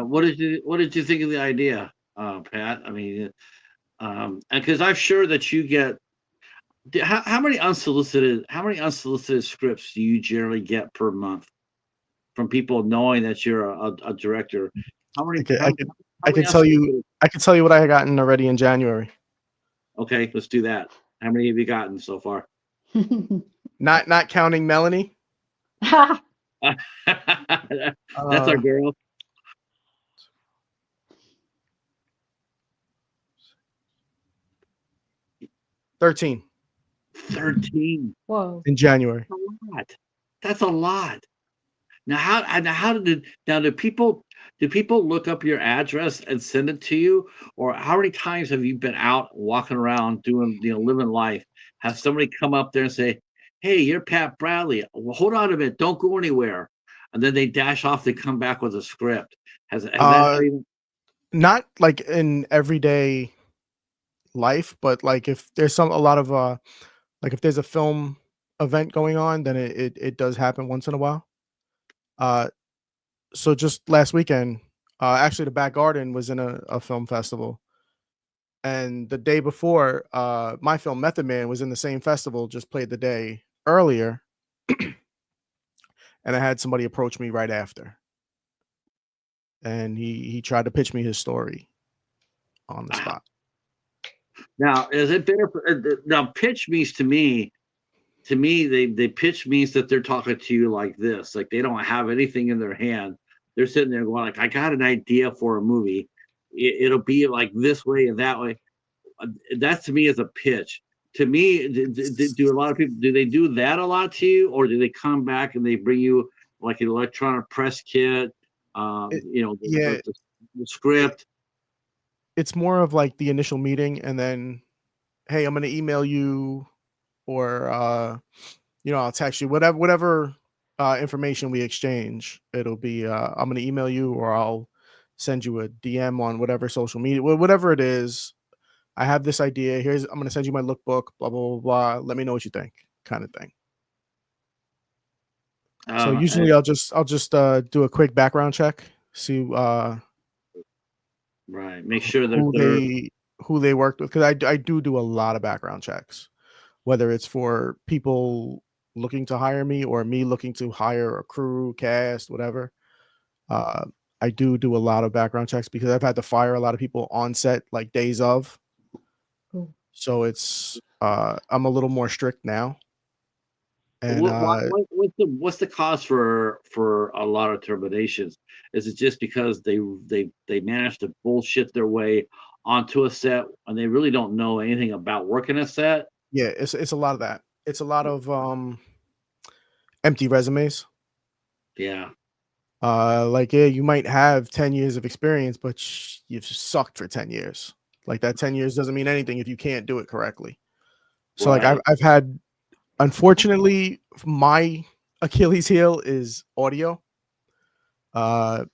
What did you think of the idea? Pat? I mean, and because I'm sure that you get how many unsolicited scripts do you generally get per month from people knowing that you're a director? How I many can, I can, how I many can tell you, unsolicited? I can tell you what I had gotten already in January. Okay, let's do that. How many have you gotten so far? Not counting Melanie. That's our Uh, girl. 13 13. Whoa. in January. That's a lot. That's a lot. Now how do people look up your address and send it to you? Or how many times have you been out walking around doing, living life? Have somebody come up there and say, "Hey, you're Pat Bradley. Well, hold on a minute, don't go anywhere." And then they dash off, they come back with a script. Has that Uh, ever even Not like in everyday life, but like if there's a lot of like if there's a film event going on, then it does happen once in a while. Uh, so just last weekend, actually the Back Garden was in a film festival, and the day before, my film Method Man was in the same festival, just played the day earlier, and I had somebody approach me right after, and he tried to pitch me his story on the spot. now, is it better for, now pitch means to me, they pitch means that they're talking to you like this, like they don't have anything in their hand. They're sitting there going like, "I got an idea for a movie. It'll be like this way and that way." That to me is a pitch. To me, do a lot of people do they do that a lot to you, or do they come back and they bring you like an electronic press kit, It, yeah, the it, script? it's more of like the initial meeting, and then hey, I'm gonna email you, or I'll text you, whatever information we exchange. It'll be I'm gonna email you, or I'll send you a DM on whatever social media, whatever it is. I have this idea. I'm gonna send you my lookbook. Blah blah blah blah. Let me know what you think, kind of thing. So And usually I'll just do a quick background check, see right, make sure that who they're they worked with, because I do a lot of background checks, whether it's for people looking to hire me or me looking to hire a crew, cast, whatever. Uh, I do a lot of background checks because I've had to fire a lot of people on set like days of. Ooh. So it's I'm a little more strict now. And what's the cause for a lot of terminations? Is it just because they managed to bullshit their way onto a set and they really don't know anything about working a set? yeah, it's a lot of that. It's a lot of empty resumes. Yeah, Like, yeah, you might have 10 years of experience, but you've sucked for 10 years. Like that 10 years doesn't mean anything if you can't do it correctly. So like I've right. I've had, unfortunately, my Achilles heel is audio. Uh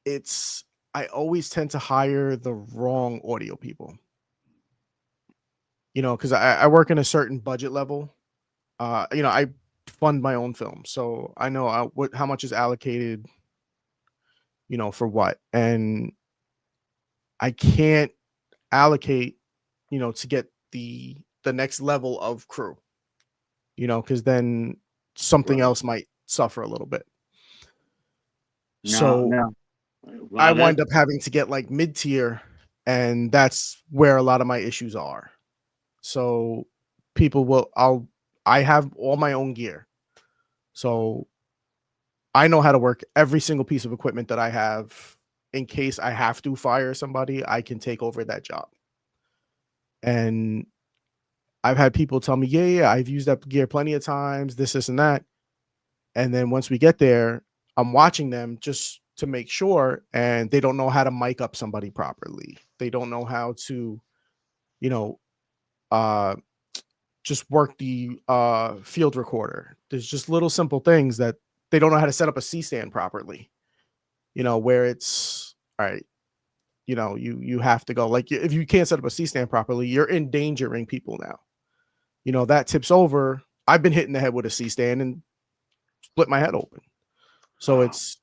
it's I always tend to hire the wrong audio people, because I work in a certain budget level. I fund my own film, so I know how much is allocated, for what, and I can't allocate, to get the next level of crew, because then something Right. else might suffer a little bit. Now, So now, I wow, that wind up having to get like mid tier, and that's where a lot of my issues are. So people will, I have all my own gear, so I know how to work every single piece of equipment that I have. In case I have to fire somebody, I can take over that job. And I've had people tell me, yeah, I've used that gear plenty of times, this, and that. And then once we get there, I'm watching them just to make sure, and they don't know how to mic up somebody properly. They don't know how to, you know, uh, just work the field recorder. There's just little simple things that they don't know how to set up a C stand properly. Where it's all right. You have to go, like, if you can't set up a C stand properly, you're endangering people now. That tips over. I've been hitting the head with a C stand and split my head open. So wow. it's,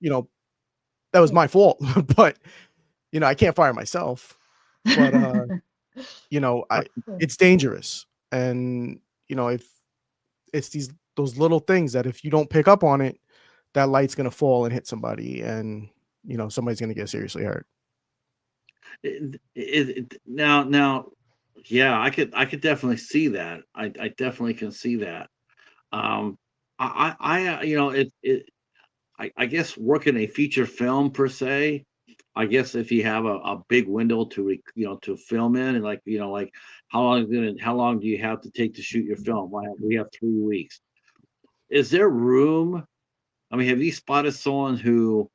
that was my fault. But I can't fire myself. But it's dangerous. And if it's those little things that if you don't pick up on it, that light's gonna fall and hit somebody, and somebody's gonna get seriously hurt. Now, yeah, I could definitely see that. I definitely can see that. Um, I guess working a feature film per se. I guess if you have a big window to to film in, and like how long do you have to take to shoot your film? We have 3 weeks. Is there room? I mean, have you spotted someone who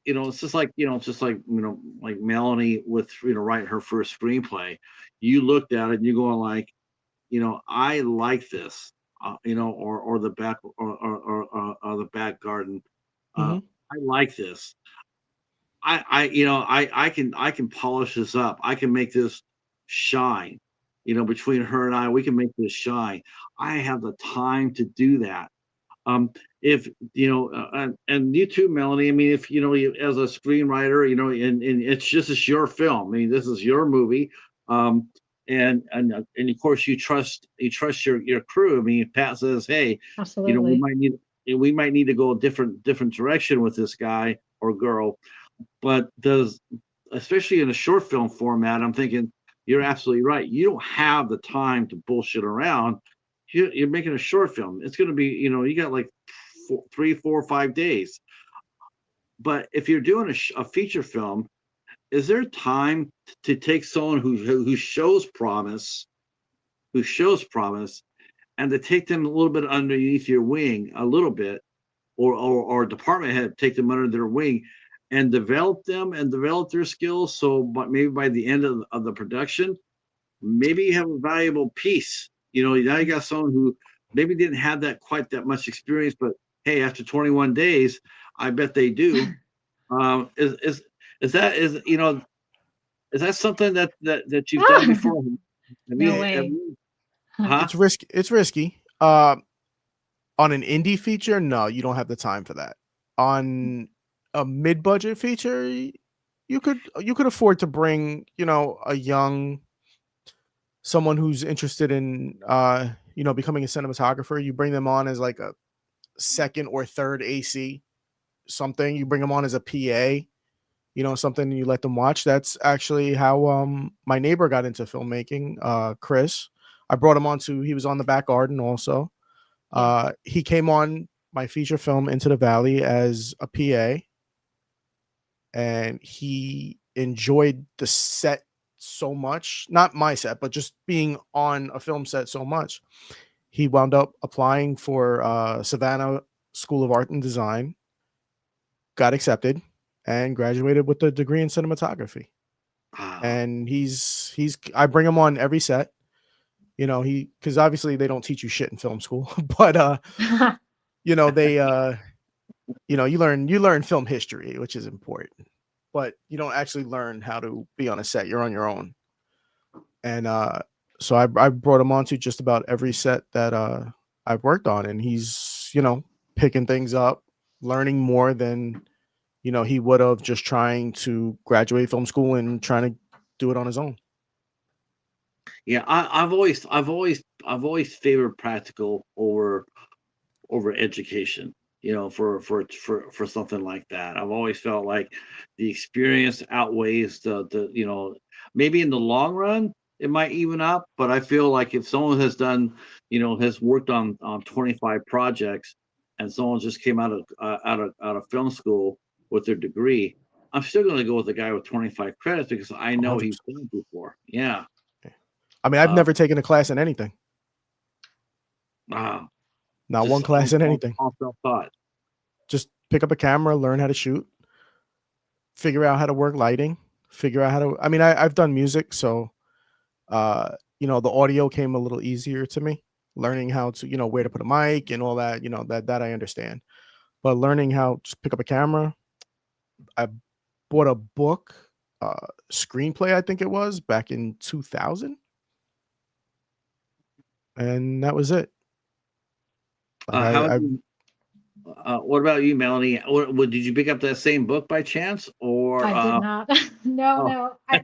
it's just like like Melanie with writing her first screenplay. You looked at it and you're going like, I like this, or the back or the back garden. Hmm. I like this. I can polish this up. I can make this shine. Between her and I, we can make this shine. I have the time to do that. Um, if and you too, Melanie. I mean, if as a screenwriter, and it's just it's your film. I mean, this is your movie. Um, and of course, you trust your crew. I mean, if Pat says, "Hey, we Absolutely. might need to go a different direction with this guy or girl," but especially in a short film format, I'm thinking you're absolutely right. You don't have the time to bullshit around. You're making a short film. It's going to be, you got like 3, 4, 5 days. But if you're doing a feature film, is there time to take someone who shows promise, and to take them a little bit underneath your wing, a little bit, or department head take them under their wing, and develop them and develop their skills? So, but maybe by the end of the production, maybe you have a valuable piece. Now you got someone who maybe didn't have quite that much experience, but hey, after 21 days, I bet they do. Is that something that you've done before? No way. Huh? It's risky. On an indie feature, no, you don't have the time for that. On a mid-budget feature, you could afford to bring a young someone who's interested in becoming a cinematographer. You bring them on as like a second or third AC, something. You bring them on as a PA, something, you let them watch. That's actually how my neighbor got into filmmaking, Chris. I brought him on he was on The Back Garden also. Yes. He came on my feature film Into the Valley as a PA, and he enjoyed the set so much. Not my set, but just being on a film set so much. He wound up applying for Savannah School of Art and Design, got accepted, and graduated with a degree in cinematography. Wow. And I bring him on every set. Because obviously they don't teach you shit in film school, but they you learn film history, which is important, but you don't actually learn how to be on a set. You're on your own. And so I brought him on to just about every set that I've worked on, and he's picking things up, learning more than he would have just trying to graduate film school and trying to do it on his own. Yeah, I've always favored practical over education. For something like that, I've always felt like the experience outweighs the maybe in the long run it might even up, but I feel like if someone has worked on 25 projects, and someone just came out of film school with their degree, I'm still going to go with the guy with 25 credits because I know he's 100%. done it before. Yeah. I mean, I've Uh, never taken a class in anything. wow. Not one Just class in anything. all self-taught. Just pick up a camera, learn how to shoot, figure out how to work lighting, figure out how to. I mean, I've done music, so the audio came a little easier to me. Learning how to, where to put a mic and all that, that I understand. But learning how to pick up a camera, I bought a book, screenplay, I think it was back in 2000, and that was it. Like How I do you What about you, Melanie? Did you pick up that same book by chance, or I did not. No, oh, no.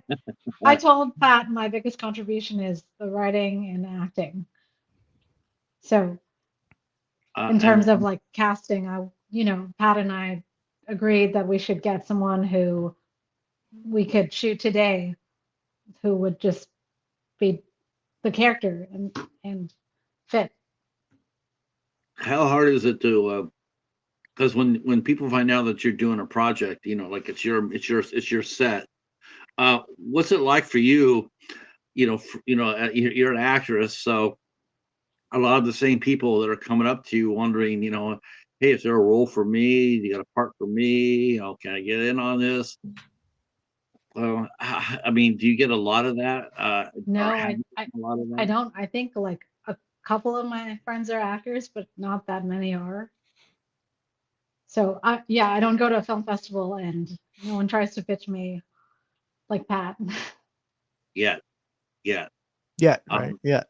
I told Pat my biggest contribution is the writing and acting. So in and terms of like casting, Pat and I agreed that we should get someone who we could shoot today, who would just be the character and fit. how hard is it to? Because when people find out that you're doing a project, like it's your set. What's it like for you? You're an actress, so a lot of the same people that are coming up to you wondering, hey, is there a role for me? You got a part for me? Can I get in on this? I mean, do you get a lot of that? Or No, have you gotten a lot of I that? don't. I think like a couple of my friends are actors, but not that many are. So I don't go to a film festival and no one tries to pitch me like Pat. Yeah, yeah. Yeah, right. Um, Yeah.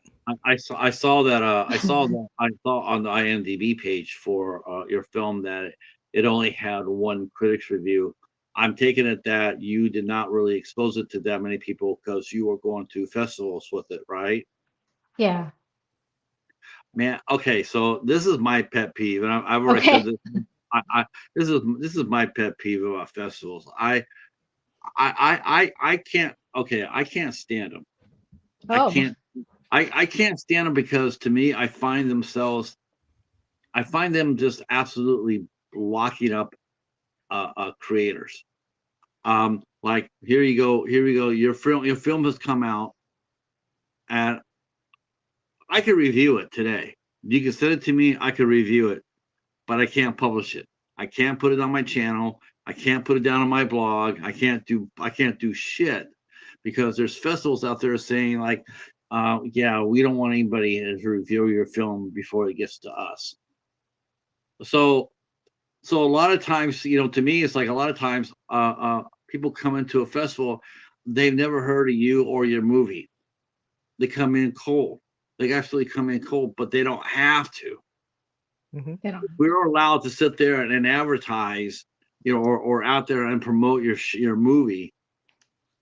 I saw that. I saw on the IMDb page for your film that it only had one critics review. I'm taking it that you did not really expose it to that many people because you were going to festivals with it, right? Yeah. Man, okay, so this is my pet peeve, and I've already said Okay. this. This is my pet peeve about festivals. I can't. Okay, I can't stand them. I Oh, can't. I can't stand them because to me, I find them just absolutely locking up creators. Like here we go. Your film has come out, and I can review it today. You can send it to me. I can review it, but I can't publish it. I can't put it on my channel. I can't put it down on my blog. I can't do shit because there's festivals out there saying like, yeah, we don't want anybody to review your film before it gets to us. So so a lot of times, to me, it's like a lot of times people come into a festival, they've never heard of you or your movie. They come in cold. They absolutely come in cold, but they don't have to. Hmm. they don't. We're allowed to sit there and advertise, or out there and promote your movie,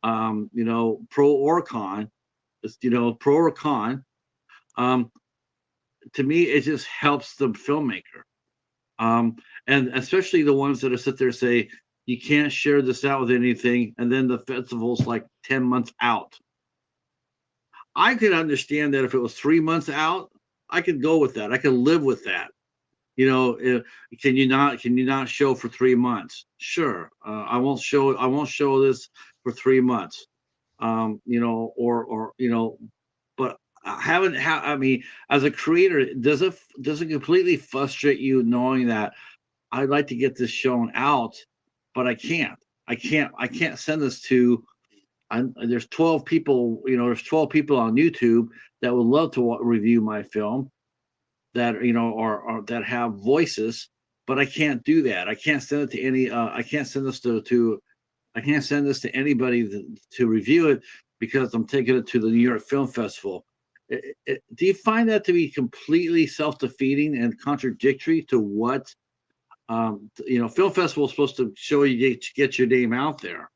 pro or con. Pro or con. Um, to me, it just helps the filmmaker. Um, and especially the ones that are sit there and say you can't share this out with anything, and then the festival's like 10 months out. I could understand that if it was 3 months out, I could go with that. I could live with that. Can you not show for 3 months? Sure. I won't show this for 3 months. Or but I mean, as a creator, does it completely frustrate you knowing that I'd like to get this shown out, but I can't. I can't send this to. There's 12 people. There's 12 people on YouTube that would love to review my film that or that have voices, but I can't do that. I can't send it to any. I can't send this to. I can't send this to anybody to review it because I'm taking it to the New York Film Festival. Do you find that to be completely self-defeating and contradictory to what film festival is supposed to show you get your name out there,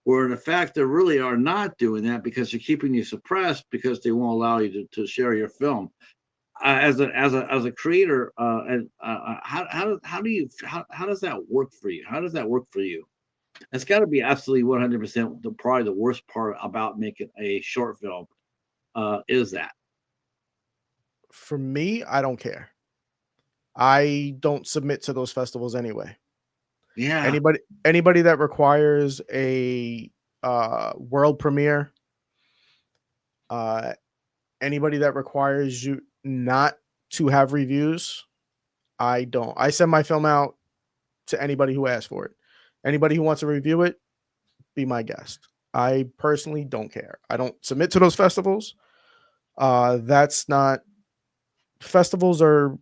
where in fact they really are not doing that because they're keeping you suppressed because they won't allow you to share your film. As a creator, and how does that work for you? How does that work for you? It's got to be absolutely 100% probably the worst part about making a short film, is that. For me, I don't care. I don't submit to those festivals anyway. Yeah. Anybody that requires a world premiere, uh, anybody that requires you not to have reviews, I don't. I send my film out to anybody who asks for it. Anybody who wants to review it, be my guest. I personally don't care. I don't submit to those festivals. That's not Festivals are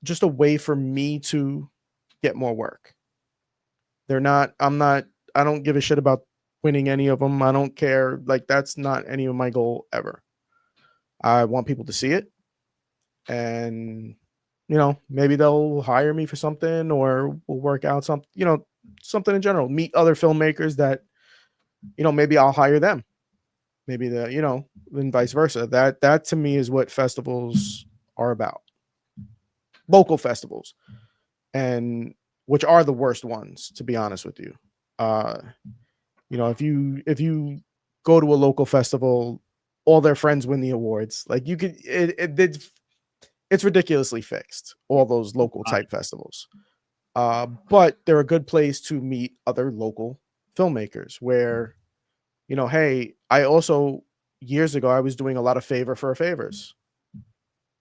just a way for me to get more work. They're not, I don't give a shit about winning any of them. I don't care. Like, that's not any of my goal ever. I want people to see it. And maybe they'll hire me for something, or we'll work out something, something in general. Meet other filmmakers that, maybe I'll hire them. Maybe and vice versa. That to me is what festivals are about. Local festivals, and which are the worst ones, to be honest with you. If you go to a local festival, all their friends win the awards. Like, you could, it's ridiculously fixed, all those local type festivals. But they're a good place to meet other local filmmakers where, hey, I also, years ago, I was doing a lot of favor for favors.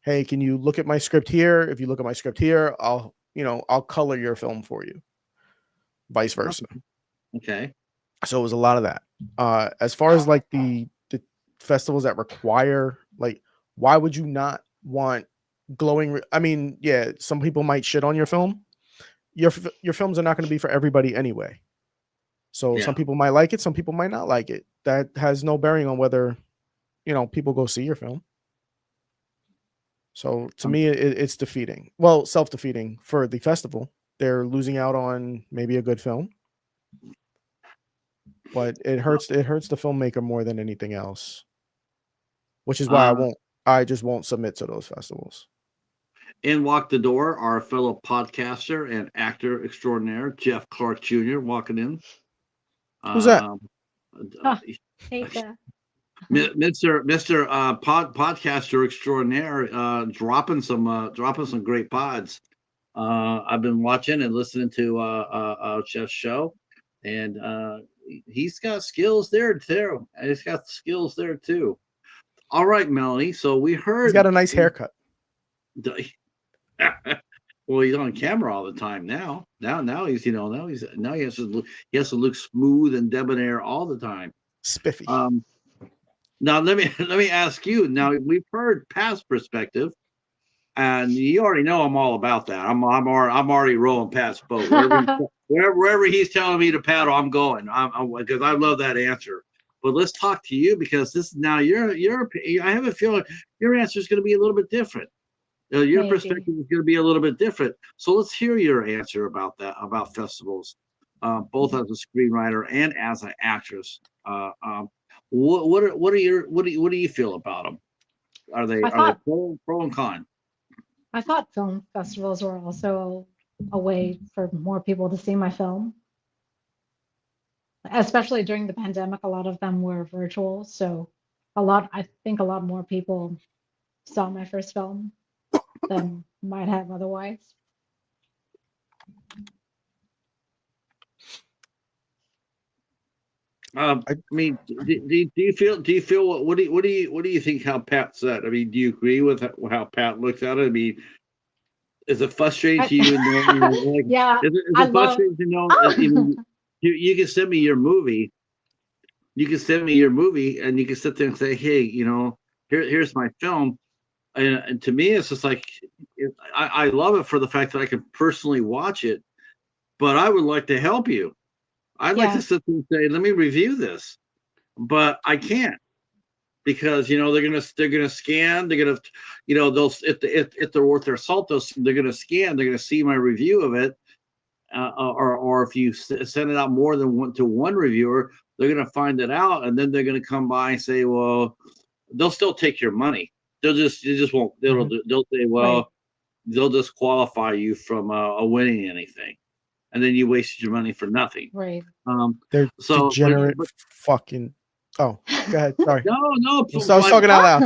Hey, can you look at my script here? If you look at my script here, I'll color your film for you. Vice versa. Okay. So it was a lot of that. As far as like the festivals that require, like, why would you not want glowing? I mean, yeah, some people might shit on your film. Your films are not going to be for everybody anyway. So some people might like it, some people might not like it. That has no bearing on whether, people go see your film. So to me, it's defeating. Well, self-defeating for the festival. They're losing out on maybe a good film, but it hurts the filmmaker more than anything else. Which is why I just won't submit to those festivals. In walked the door our fellow podcaster and actor extraordinaire, Jeff Clark Jr., walking in. Who's that? Cheetah. Mr. Podcaster extraordinaire, dropping some great pods. I've been watching and listening to Jeff's show, and he's got skills there too. He's got skills there too. All right, Melanie. So we heard he's got a nice haircut. Well, he's on camera all the time now. Now he has to look smooth and debonair all the time. Spiffy. Now let me ask you. Now, we've heard Pat's perspective, and you already know I'm all about that. I'm already rolling Pat's boat. Wherever he's telling me to paddle, I'm going. Because I love that answer. But let's talk to you, because this now I have a feeling your answer is going to be a little bit different. Your Maybe. perspective is going to be a little bit different. So let's hear your answer about that, about festivals, both as a screenwriter and as an actress. What do you feel about them? Are they pro and con? I thought film festivals were also a way for more people to see my film. Especially during the pandemic, a lot of them were virtual. So I think a lot more people saw my first film than might have otherwise. I mean, do you feel what do you think how Pat said? I mean, do you agree with how Pat looks at it? I mean, is it frustrating to you? Yeah, is it frustrating to know? You can send me your movie. You can send me your movie, and you can sit there and say, "Hey, here's my film." And to me, it's just like, I love it for the fact that I can personally watch it, but I would like to help you. I'd like to sit there and say, let me review this, but I can't, because they're gonna scan, they're gonna, they'll, if they're worth their salt, they're gonna scan, they're gonna see my review of it, or if you send it out more than one reviewer, they're gonna find it out, and then they're gonna come by and say, well, they'll still take your money. They just won't. They'll say, well, right. They'll disqualify you from winning anything, and then you wasted your money for nothing. Right. They're degenerate fucking. Oh, go ahead. Sorry. No. I was talking out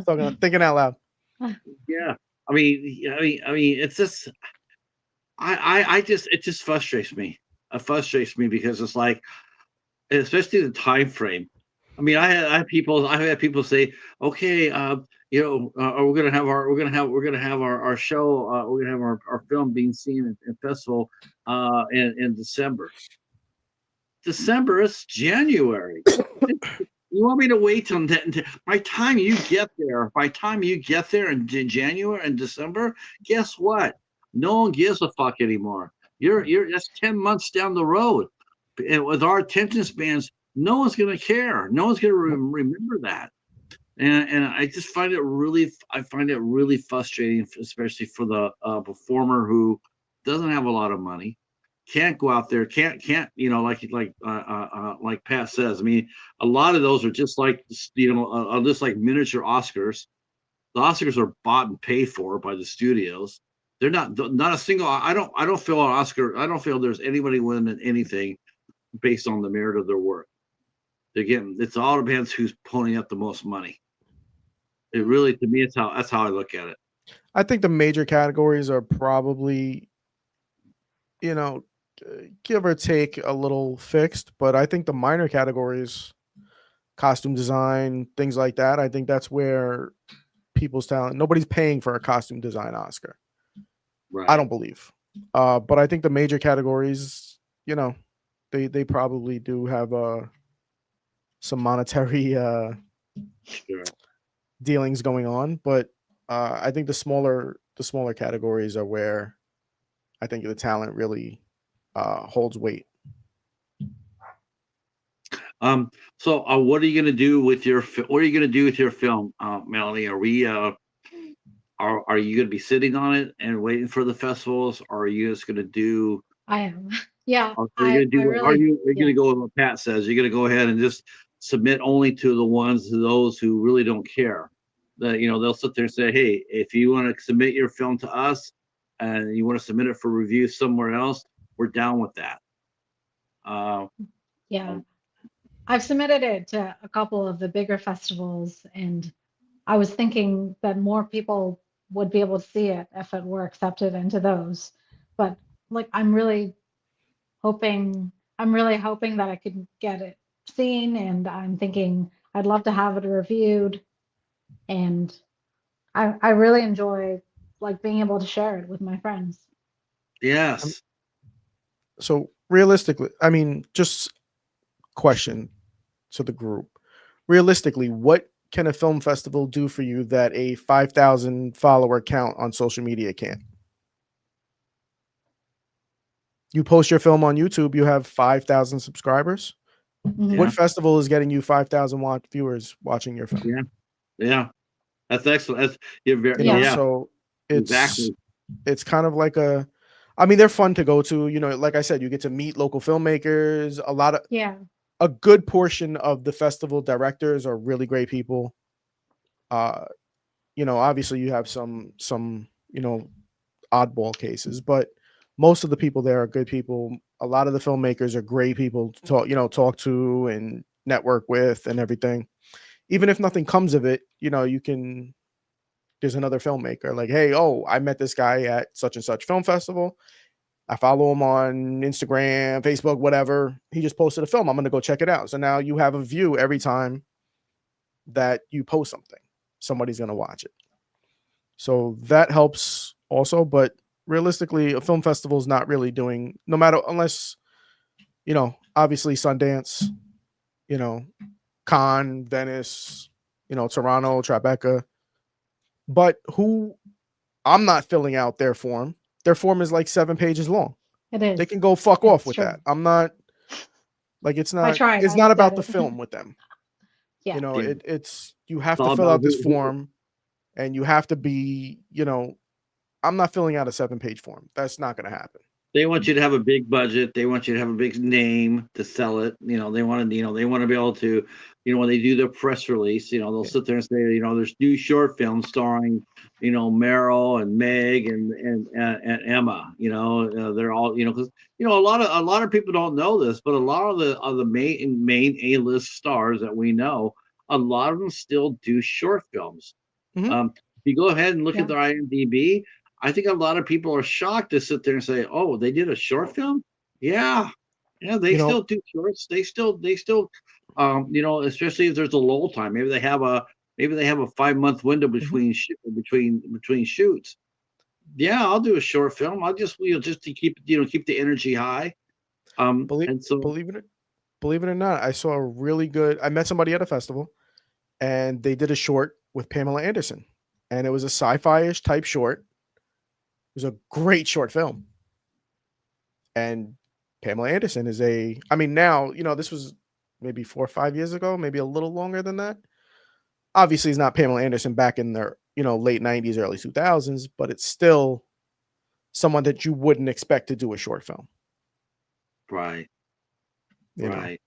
loud. Thinking out loud. Yeah. I mean, it's just. It just frustrates me. It frustrates me because it's like, especially the time frame. I mean, I had people say, okay, we're gonna have our show, we're gonna have our film being seen in festival in December. December is January. You want me to wait till by time you get there in January and December? Guess what? No one gives a fuck anymore. You're that's 10 months down the road, and with our attention spans, no one's going to care. No one's going to remember that. and I just find it really frustrating, especially for the performer who doesn't have a lot of money, can't go out there, can't like Pat says. I mean, a lot of those are just like just like miniature Oscars. The Oscars are bought and paid for by the studios. They're not a single. I don't feel an Oscar. I don't feel there's anybody winning anything based on the merit of their work. They're getting. It's all depends who's pulling up the most money. It really, to me, that's how I look at it. I think the major categories are probably, you know, give or take a little fixed, but I think the minor categories, costume design, things like that, I think that's where people's talent. Nobody's paying for a costume design Oscar. I Right. don't believe. But I think the major categories, they probably do have some monetary Sure. dealings going on, but I think the smaller categories are where I think the talent really holds weight. So, what are you going to do with what are you going to do with your film, Melanie? Are you going to be sitting on it and waiting for the festivals, or are you just going to do? I am. Yeah, Are you going to I do? Are really, you going yeah. to go with what Pat says? You're going to go ahead and just submit only to those who really don't care. That they'll sit there and say, "Hey, if you want to submit your film to us, and you want to submit it for review somewhere else, we're down with that." Uh, Yeah. um, I've submitted it to a couple of the bigger festivals, and I was thinking that more people would be able to see it if it were accepted into those. But like, hoping, I'm really hoping that I could get it seen, and I'm thinking I'd love to have it reviewed. And I really enjoy like being able to share it with my friends. Um, yes. So realistically, I mean, just question to the group. Realistically, what can a film festival do for you that a 5,000 follower count on social media can't? You post your film on YouTube, you have 5,000 subscribers. Mhm. What Yeah. festival is getting you 5,000 viewers watching your film? Yeah. Yeah. That's excellent. You're very, Yeah. yeah, So it's exactly. it's kind of like I mean, they're fun to go to. Like I said, you get to meet local filmmakers. Yeah. A good portion of the festival directors are really great people. Uh, obviously you have some, oddball cases, but most of the people there are good people. A lot of the filmmakers are great people to talk to and network with and everything. Even if nothing comes of it, you can there's another filmmaker like, hey, oh, I met this guy at such and such film festival. I follow him on Instagram, Facebook, whatever. He just posted a film. I'm going to go check it out. So now you have a view every time that you post something. Somebody's going to watch it. So that helps also. But realistically, a film festival is not really doing, no matter, unless, obviously Sundance, you know, Cannes, Venice, Toronto, Tribeca. But I'm not filling out their form. Their form is like 7 pages long. It They is. can go fuck off It's with true. that. I'm not like I tried. it's I not looked at about the it. film with them. Yeah. Yeah. It's you It's have to all fill about out this form and you have to be, I'm not filling out a 7-page form. That's not going to happen. they want you to have a big budget. They want you to have a big name to sell it. They want to be able to, when they do their press release, they'll Yeah. sit there and say, there's new short films starring, Meryl and Meg and Emma. They're all, because a lot of people don't know this, but a lot of the main A-list stars that we know, a lot of them still do short films. Mhm. If you go ahead and look at Yeah. their IMDb, I think a lot of people are shocked to sit there and say, "Oh, they did a short film." Yeah, yeah, they You know, still do shorts. They still, especially if there's a lull time. Maybe they have a 5 month window mhm. between shoots. Yeah, I'll do a short film. I'll just to keep the energy high. believe And so believe it believe it or not, I saw a really good I met somebody at a festival and they did a short with Pamela Anderson. And it was a sci-fi-ish type short. It was a great short film. And Pamela Anderson I mean, now, this was maybe 4 or 5 years ago, maybe a little longer than that. Obviously, it's not Pamela Anderson back in the late 90s, early 2000s, but it's still someone that you wouldn't expect to do a short film. Right. You know, Right.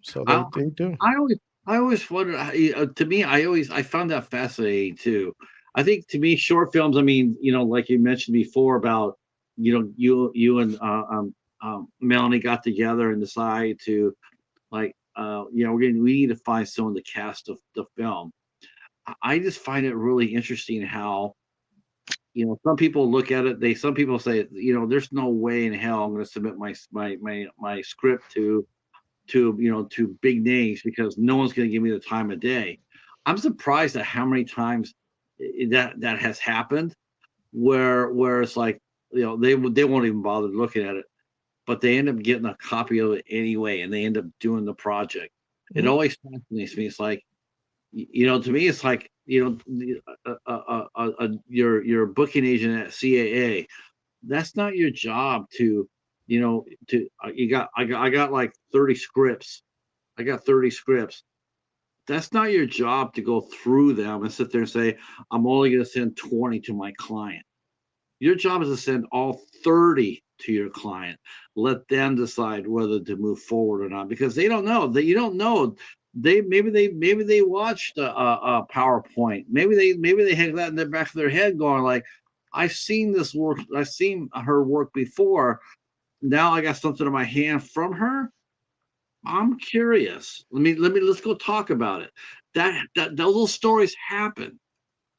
so I they do. I always wondered. To me, I found that fascinating too. I think to me, short films. I mean, like you mentioned before about, you and Melanie got together and decided to, like, we need to find someone to cast the film. I just find it really interesting how, some people look at it. Some people say, there's no way in hell I'm going to submit my script to big names because no one's going to give me the time of day. I'm surprised at how many times that has happened where it's like, they won't even bother looking at it, but they end up getting a copy of it anyway, and they end up doing the project. It Mhm. always fascinates me. It's like, to me, it's like, your booking agent at CAA. That's not your job to, I got like 30 scripts. I got 30 scripts. That's not your job to go through them and sit there and say, I'm only going to send 20 to my client. Your job is to send all 30 to your client. Let them decide whether to move forward or not, because they don't know that you don't know. Maybe they watched a PowerPoint. Maybe they had that in the back of their head going like, I've seen this work. I've seen her work before. Now I got something in my hand from her. I'm curious. Let's go talk about it. Those stories happen.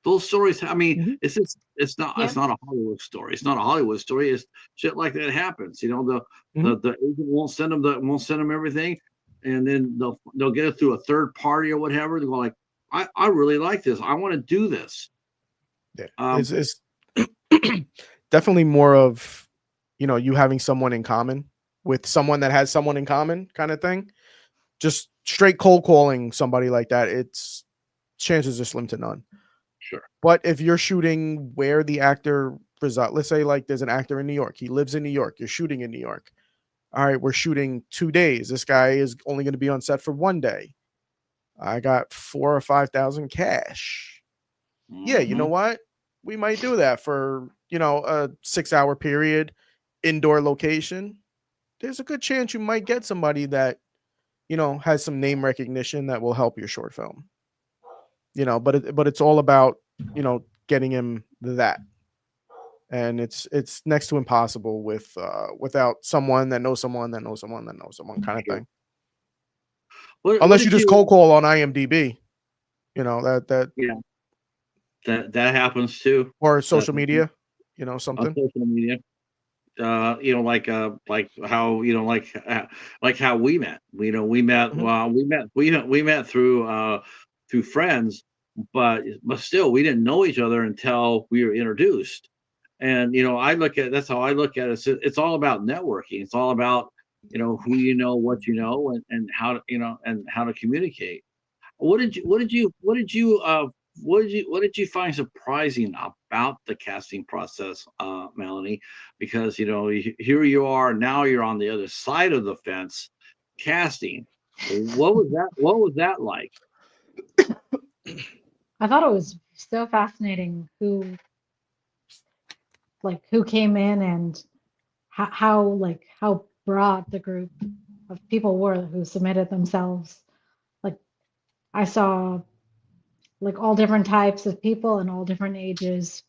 Those stories. I mean, Mhm. it's not Yeah. a Hollywood story. It's not a Hollywood story. It's shit like that happens. Mhm. The agent won't send them everything, and then they'll get it through a third party or whatever. They go like, I really like this. I want to do this. Yeah, Um, it's definitely more of you having someone in common with someone that has someone in common kind of thing. Just straight cold calling somebody like that, it's chances are slim to none. sure. But if you're shooting where the actor resides, let's say like there's an actor in New York, he lives in New York, you're shooting in New York. All right, we're shooting 2 days. This guy is only going to be on set for 1 day. I got 4 or 5,000 cash. Yeah, you know Mhm. what? We might do that for, a 6 hour period, indoor location. There's a good chance you might get somebody that, has some name recognition that will help your short film. But it's all about, getting him that. And it's next to impossible without someone that knows someone that knows someone that knows someone kind of Sure. thing. What Unless you did just you? cold call on IMDb, that Yeah, that happens too. or That social media, on something. social media. Like how, like how we met. We met. Mhm. Well, we met through friends, but still, we didn't know each other until we were introduced. And I look at that's how I look at it. It's all about networking. It's all about who you know, what you know, and how to and how to communicate. What did you find surprising about the casting process, Melanie? Because here you are now, you're on the other side of the fence, casting. What was that like? I thought it was so fascinating who came in and how broad the group of people were who submitted themselves. Like I saw like all different types of people and all different ages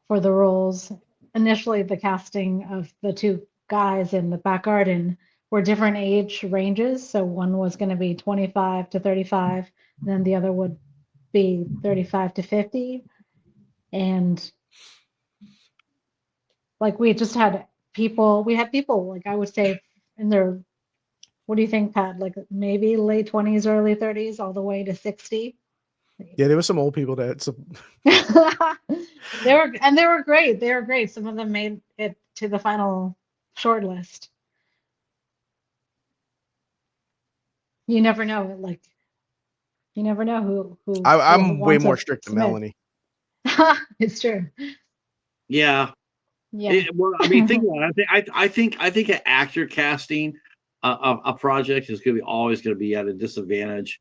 for the roles. Initially, the casting of the two guys in the back garden were different age ranges. So one was going to be 25 to 35, and then the other would be 35 to 50. And like we had people like I would say in their, what do you think, Pat? Like maybe late 20s, early 30s, all the way to 60. Yeah, there were some old people that They were great. They were great. Some of them made it to the final shortlist. You never know. Like you never know who will I'm way want more to strict than submit. Melanie. It's true. Yeah. Yeah. Well, I mean, think about it. I think an actor casting a project is going to be always going to be at a disadvantage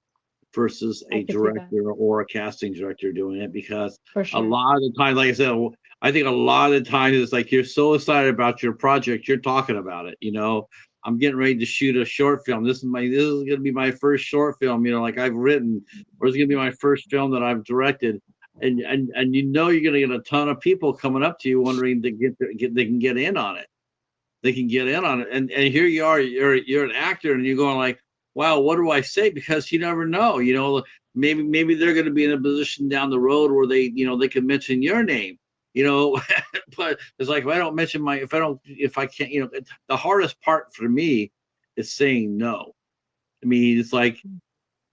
versus I a could see that director or a casting director doing it, because for a sure. lot of the time, like I said, I think a lot of the time it's like you're so excited about your project, you're talking about it. I'm getting ready to shoot a short film. This is going to be my first short film. Like I've written, or it's going to be my first film that I've directed. And you're going to get a ton of people coming up to you wondering they can get in on it. They can get in on it. And here you are, you're an actor, and you're going like, wow, what do I say? Because you never know. Maybe they're going to be in a position down the road where they can mention your name. But it's like, if I can't, the hardest part for me is saying no. I mean, it's like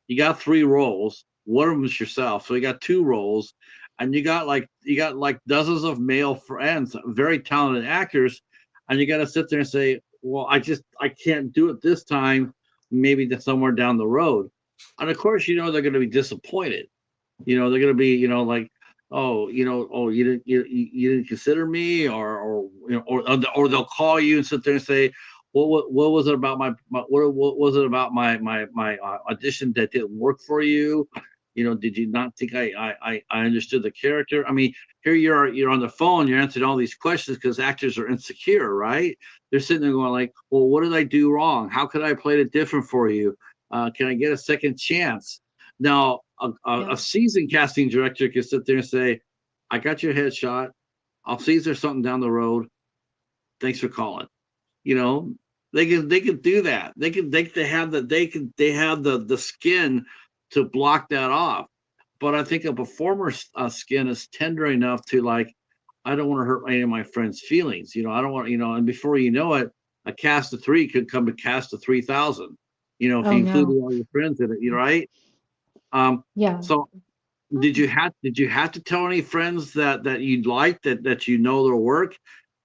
you got 3 roles. One of them is yourself, so you got 2 roles, and you got like dozens of male friends, very talented actors, and you got to sit there and say, well, I can't do it this time. Maybe that's somewhere down the road, and of course, they're going to be disappointed. They're going to be, like, oh, you didn't consider me, or they'll call you and sit there and say, what was it about what was it about my audition that didn't work for you? Did you not think I understood the character? I mean, here you're on the phone, you're answering all these questions because actors are insecure, right? They're sitting there going like, well, what did I do wrong? How could I have played it different for you? Can I get a second chance? Now, Yeah. a seasoned casting director can sit there and say, I got your headshot. I'll see if there's something down the road. Thanks for calling. You know, they can do that. They have the skin to block that off. But I think a performer's skin is tender enough to like, I don't want to hurt any of my friends' feelings. I don't want, and before you know it, a cast of 3 could come to cast of 3,000. If Oh you included no. all your friends in it, right? Um, Yeah. so did you have to tell any friends that you'd like that their work?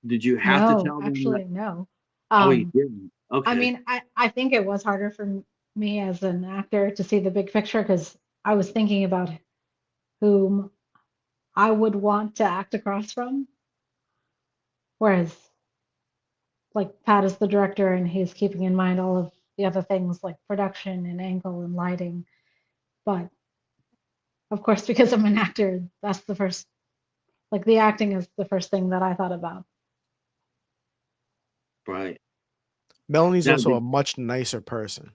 Did you have to No, tell them that? actually, no. Oh, you Um, didn't. I Okay. mean, I think it was harder for me as an actor to see the big picture because I was thinking about whom I would want to act across from, whereas like Pat is the director and he's keeping in mind all of the other things like production and angle and lighting. But of course, because I'm an actor, that's the first, like the acting is the first thing that I thought about. Right. Melanie's Now, also a much nicer person.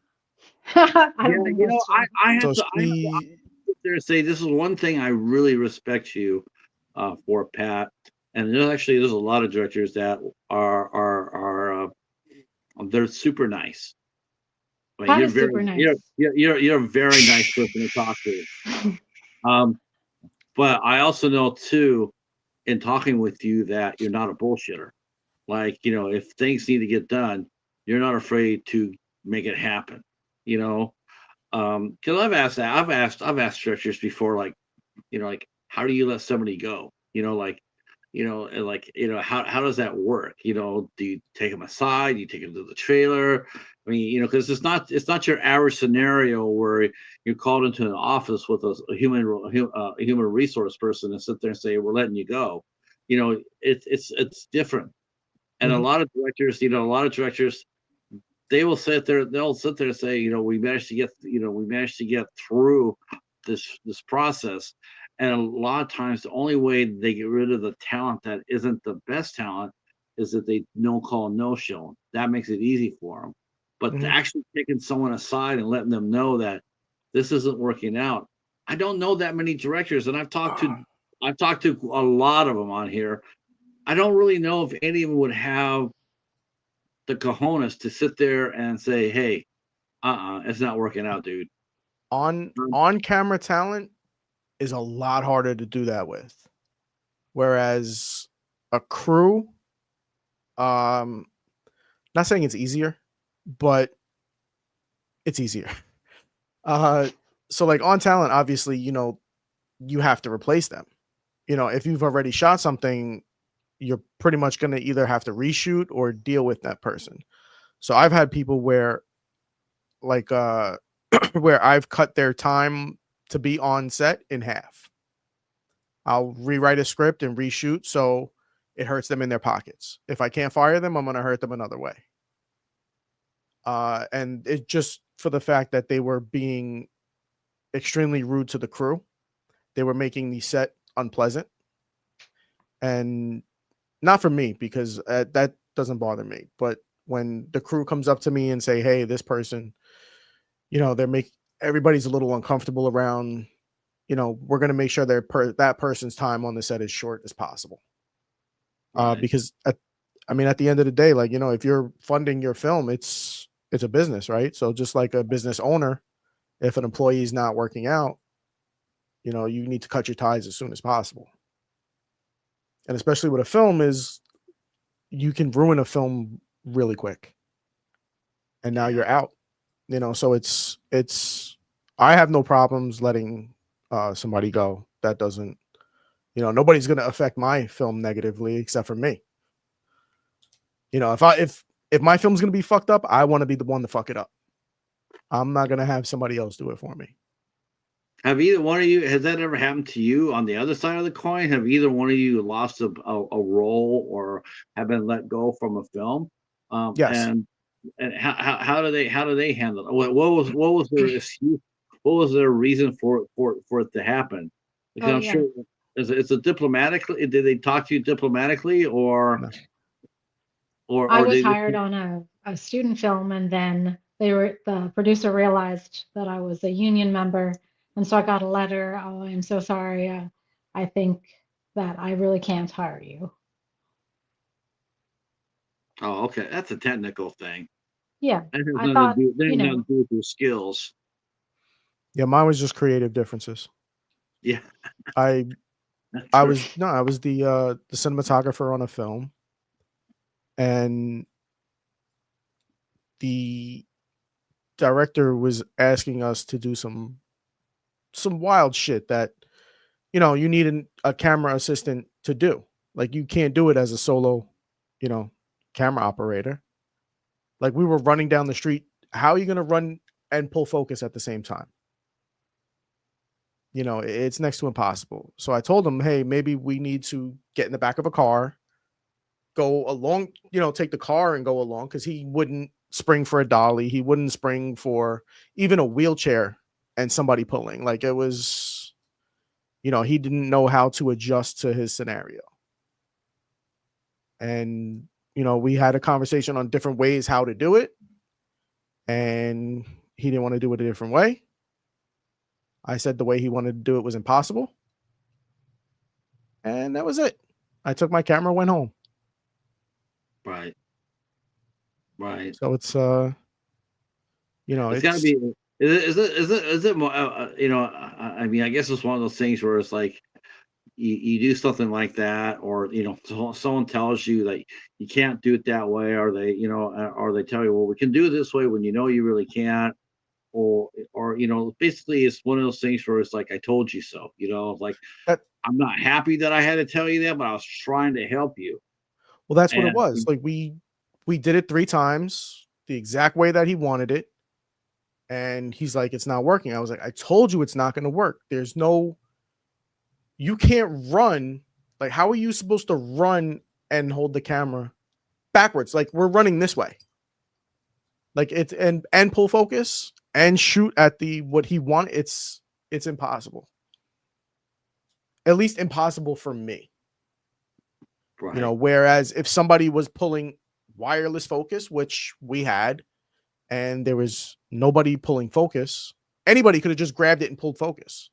I yeah, don't think that's true. I So have to she, sit there and say this is one thing I really respect you for, Pat. And there's a lot of directors that are they're super nice. I mean, Pat is super nice. you're a very nice person to talk to. Um, but I also know too, in talking with you, that you're not a bullshitter. Like, if things need to get done, you're not afraid to make it happen. You know, because I've asked directors before, like, like, how do you let somebody go? How does that work? Do you take them aside? Do you take them to the trailer? I mean, because it's not your average scenario where you're called into an office with a human resource person and sit there and say, we're letting you go. It's different. And Mhm. a lot of directors, they'll sit there and say, we managed to get through this process. And a lot of times the only way they get rid of the talent that isn't the best talent is that they no call, no show. That makes it easy for them. But Mhm. actually taking someone aside and letting them know that this isn't working out. I don't know that many directors, and I've talked to a lot of them on here. I don't really know if any of them would have the cojones to sit there and say, "Hey, it's not working out, dude." Um, On camera talent is a lot harder to do that with. Whereas a crew, um, not saying it's easier, but it's easier. Uh, so like on talent, obviously, you have to replace them. If you've already shot something, you're pretty much going to either have to reshoot or deal with that person. So I've had people where like where I've cut their time to be on set in half. I'll rewrite a script and reshoot so it hurts them in their pockets. If I can't fire them, I'm going to hurt them another way. And it just for the fact that they were being extremely rude to the crew. They were making the set unpleasant, and not for me because that doesn't bother me. But when the crew comes up to me and say, "Hey, this person, they're making everybody's a little uncomfortable around. We're going to make sure that person's time on the set is short as possible." Right. Because at the end of the day, like, if you're funding your film, it's a business, right? So just like a business owner, if an employee is not working out, you need to cut your ties as soon as possible. And especially with a film is you can ruin a film really quick. And now you're out, so it's I have no problems letting somebody go. That doesn't, nobody's going to affect my film negatively except for me. If my film's going to be fucked up, I want to be the one to fuck it up. I'm not going to have somebody else do it for me. Have either one of you, has that ever happened to you on the other side of the coin? Have either one of you lost a role or have been let go from a film? Yes. And how do they handle it? What was their excuse? What was their reason for it to happen? Because Oh, I'm yeah. sure it's a diplomatically. Did they talk to you diplomatically, or No. I or was did hired on a student film, and then the producer realized that I was a union member, and so I got a letter. Oh, I'm so sorry. I think that I really can't hire you. Oh, okay, that's a technical thing. Yeah, That has I nothing to thought, do. That has nothing to do with your skills. Yeah, mine was just creative differences. Yeah, I that's I right. was no, I was the cinematographer on a film, and the director was asking us to do some wild shit that you need a camera assistant to do. Like, you can't do it as a solo, you know, camera operator. Like, we were running down the street. How are you going to run and pull focus at the same time? It's next to impossible. So I told him, hey, maybe we need to get in the back of a car, go along, take the car and go along, because he wouldn't spring for a dolly. He wouldn't spring for even a wheelchair and somebody pulling. Like, it was, he didn't know how to adjust to his scenario. And, we had a conversation on different ways how to do it. And he didn't want to do it a different way. I said the way he wanted to do it was impossible. And that was it. I took my camera, went home. Right. Right. So it's It's got to be. Is it more? I mean, I guess it's one of those things where it's like you do something like that, or someone tells you that you can't do it that way, or or they tell you, well, we can do it this way when you really can't, or basically it's one of those things where it's like I told you so. Like that, I'm not happy that I had to tell you that, but I was trying to help you. well, that's what it And was. Like, we did it 3 times the exact way that he wanted it. And he's like, it's not working. I was like, I told you it's not going to work. You can't run. Like, how are you supposed to run and hold the camera backwards? Like, we're running this way. Like, it's and pull focus and shoot at what he wants. It's impossible. At least impossible for me. right. Whereas if somebody was pulling wireless focus, which we had, and there was nobody pulling focus, anybody could have just grabbed it and pulled focus.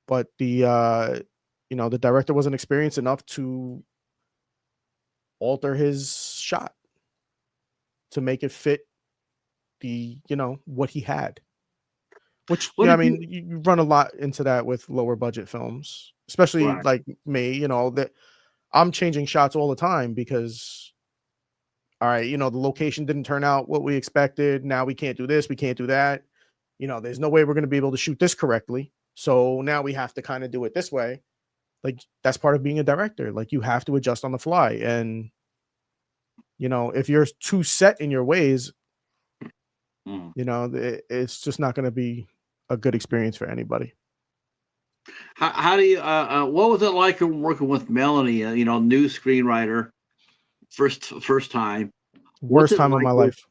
But the director wasn't experienced enough to alter his shot to make it fit what he had. Which, What I did mean, you run a lot into that with lower budget films, especially Right. like me, that I'm changing shots all the time because, all right, the location didn't turn out what we expected. Now we can't do this. We can't do that. There's no way we're going to be able to shoot this correctly. So now we have to kind of do it this way. Like, that's part of being a director. Like, you have to adjust on the fly. And, if you're too set in your ways, Mm. it's just not going to be a good experience for anybody. How do you? What was it like working with Melanie? New screenwriter, first time. What's Worst it time of like? my life.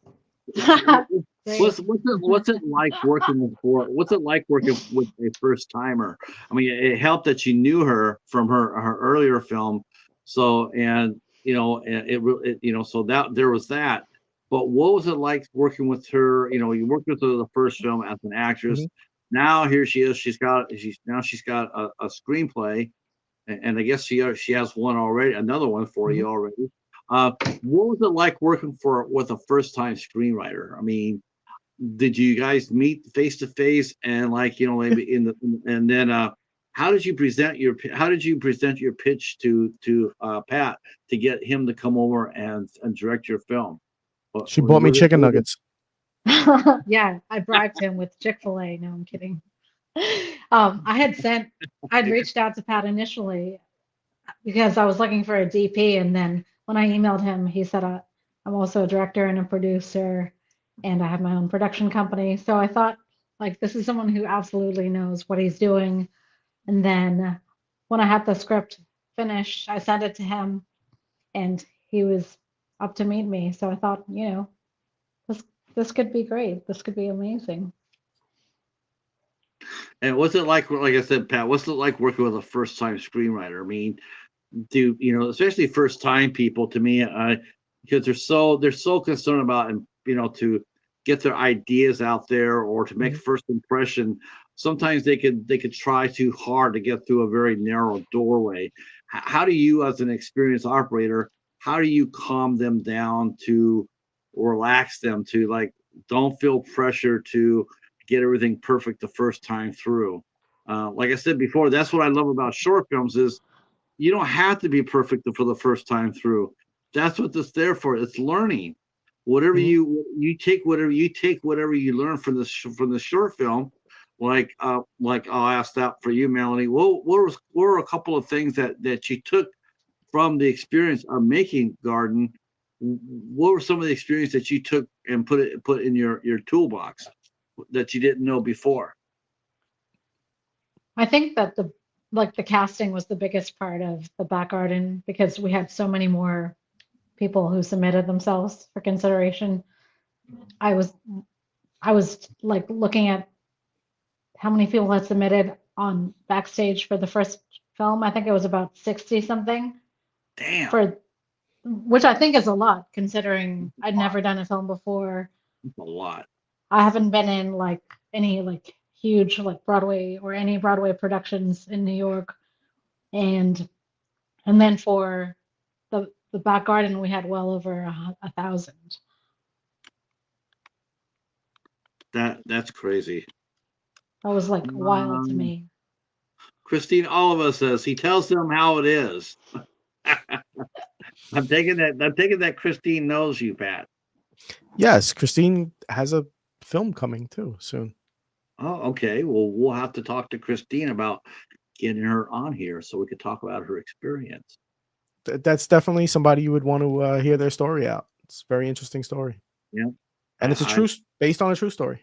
Great. What's it like working with a first timer? I mean, it helped that you knew her from her earlier film, so and so that there was that. But what was it like working with her? You know, you worked with her the first film as an actress. Mhm. Now here she is. She's got a screenplay, and I guess she has one already, another one for Mhm. you already. What was it like working with a first time screenwriter? I mean, did you guys meet face to face and like maybe and then how did you present your pitch to Pat to get him to come over and direct your film? She bought me chicken nuggets. Yeah, I bribed him with Chick-fil-A. No, I'm kidding. I'd reached out to Pat initially because I was looking for a DP, and then when I emailed him, he said, I'm also a director and a producer, and I have my own production company. So I thought, like, this is someone who absolutely knows what he's doing. And then when I had the script finished, I sent it to him, and he was up to meet me. So I thought, this this could be great. This could be amazing. And what's it like I said, Pat, what's it like working with a first time screenwriter? I mean, especially first time people, to me, because they're so concerned about, and to get their ideas out there or to make Mhm. first impression. Sometimes they could try too hard to get through a very narrow doorway. How do you, as an experienced operator, how do you calm them down to relax them to, like, don't feel pressure to get everything perfect the first time through? Like I said before, that's what I love about short films is you don't have to be perfect for the first time through. That's what it's there for. It's learning. Whatever Mhm. you take whatever you learn from the short film. Like I'll ask that for you, Melanie. What were a couple of things that you took from the experience of making Garden? What were some of the experience that you took and put in your toolbox that you didn't know before? I think that the casting was the biggest part of the back garden because we had so many more people who submitted themselves for consideration. I was I was like looking at how many people had submitted on Backstage for the first film. I think it was about 60 something Damn, for which I think is a lot considering I'd never done a film before. that's a lot. I haven't been in like any like huge like Broadway or any Broadway productions in New York. And then for the back garden we had well over 1,000. That's crazy. That was like wild to Um, me. Christine Oliver says he tells them how it is. I'm taking that Christine knows you, Pat. Yes, Christine has a film coming too soon. Oh, okay. Well, we'll have to talk to Christine about getting her on here so we could talk about her experience. That's definitely somebody you would want to hear their story out. It's a very interesting story, Yeah. and it's a I based on a true story.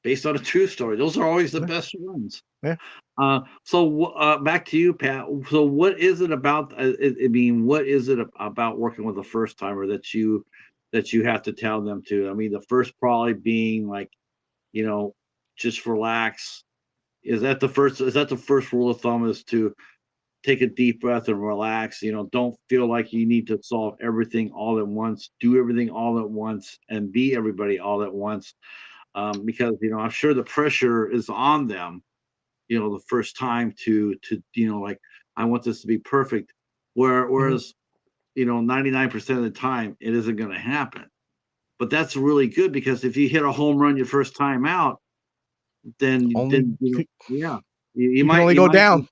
based on a true story. Those are always the Yeah. best ones. Yeah. Back to you, Pat. So what is it about? I mean, what is it about working with a first timer that you have to tell them to? I mean, the first probably being like, you know, just relax. Is that the first rule of thumb is to take a deep breath and relax? Don't feel like you need to solve everything all at once, do everything all at once, and be everybody all at once. Because I'm sure the pressure is on them, the first time to like, I want this to be perfect. Mhm. Whereas 99% of the time it isn't going to happen. But that's really good because if you hit a home run your first time out, then Only then yeah, you you can might only you go might down.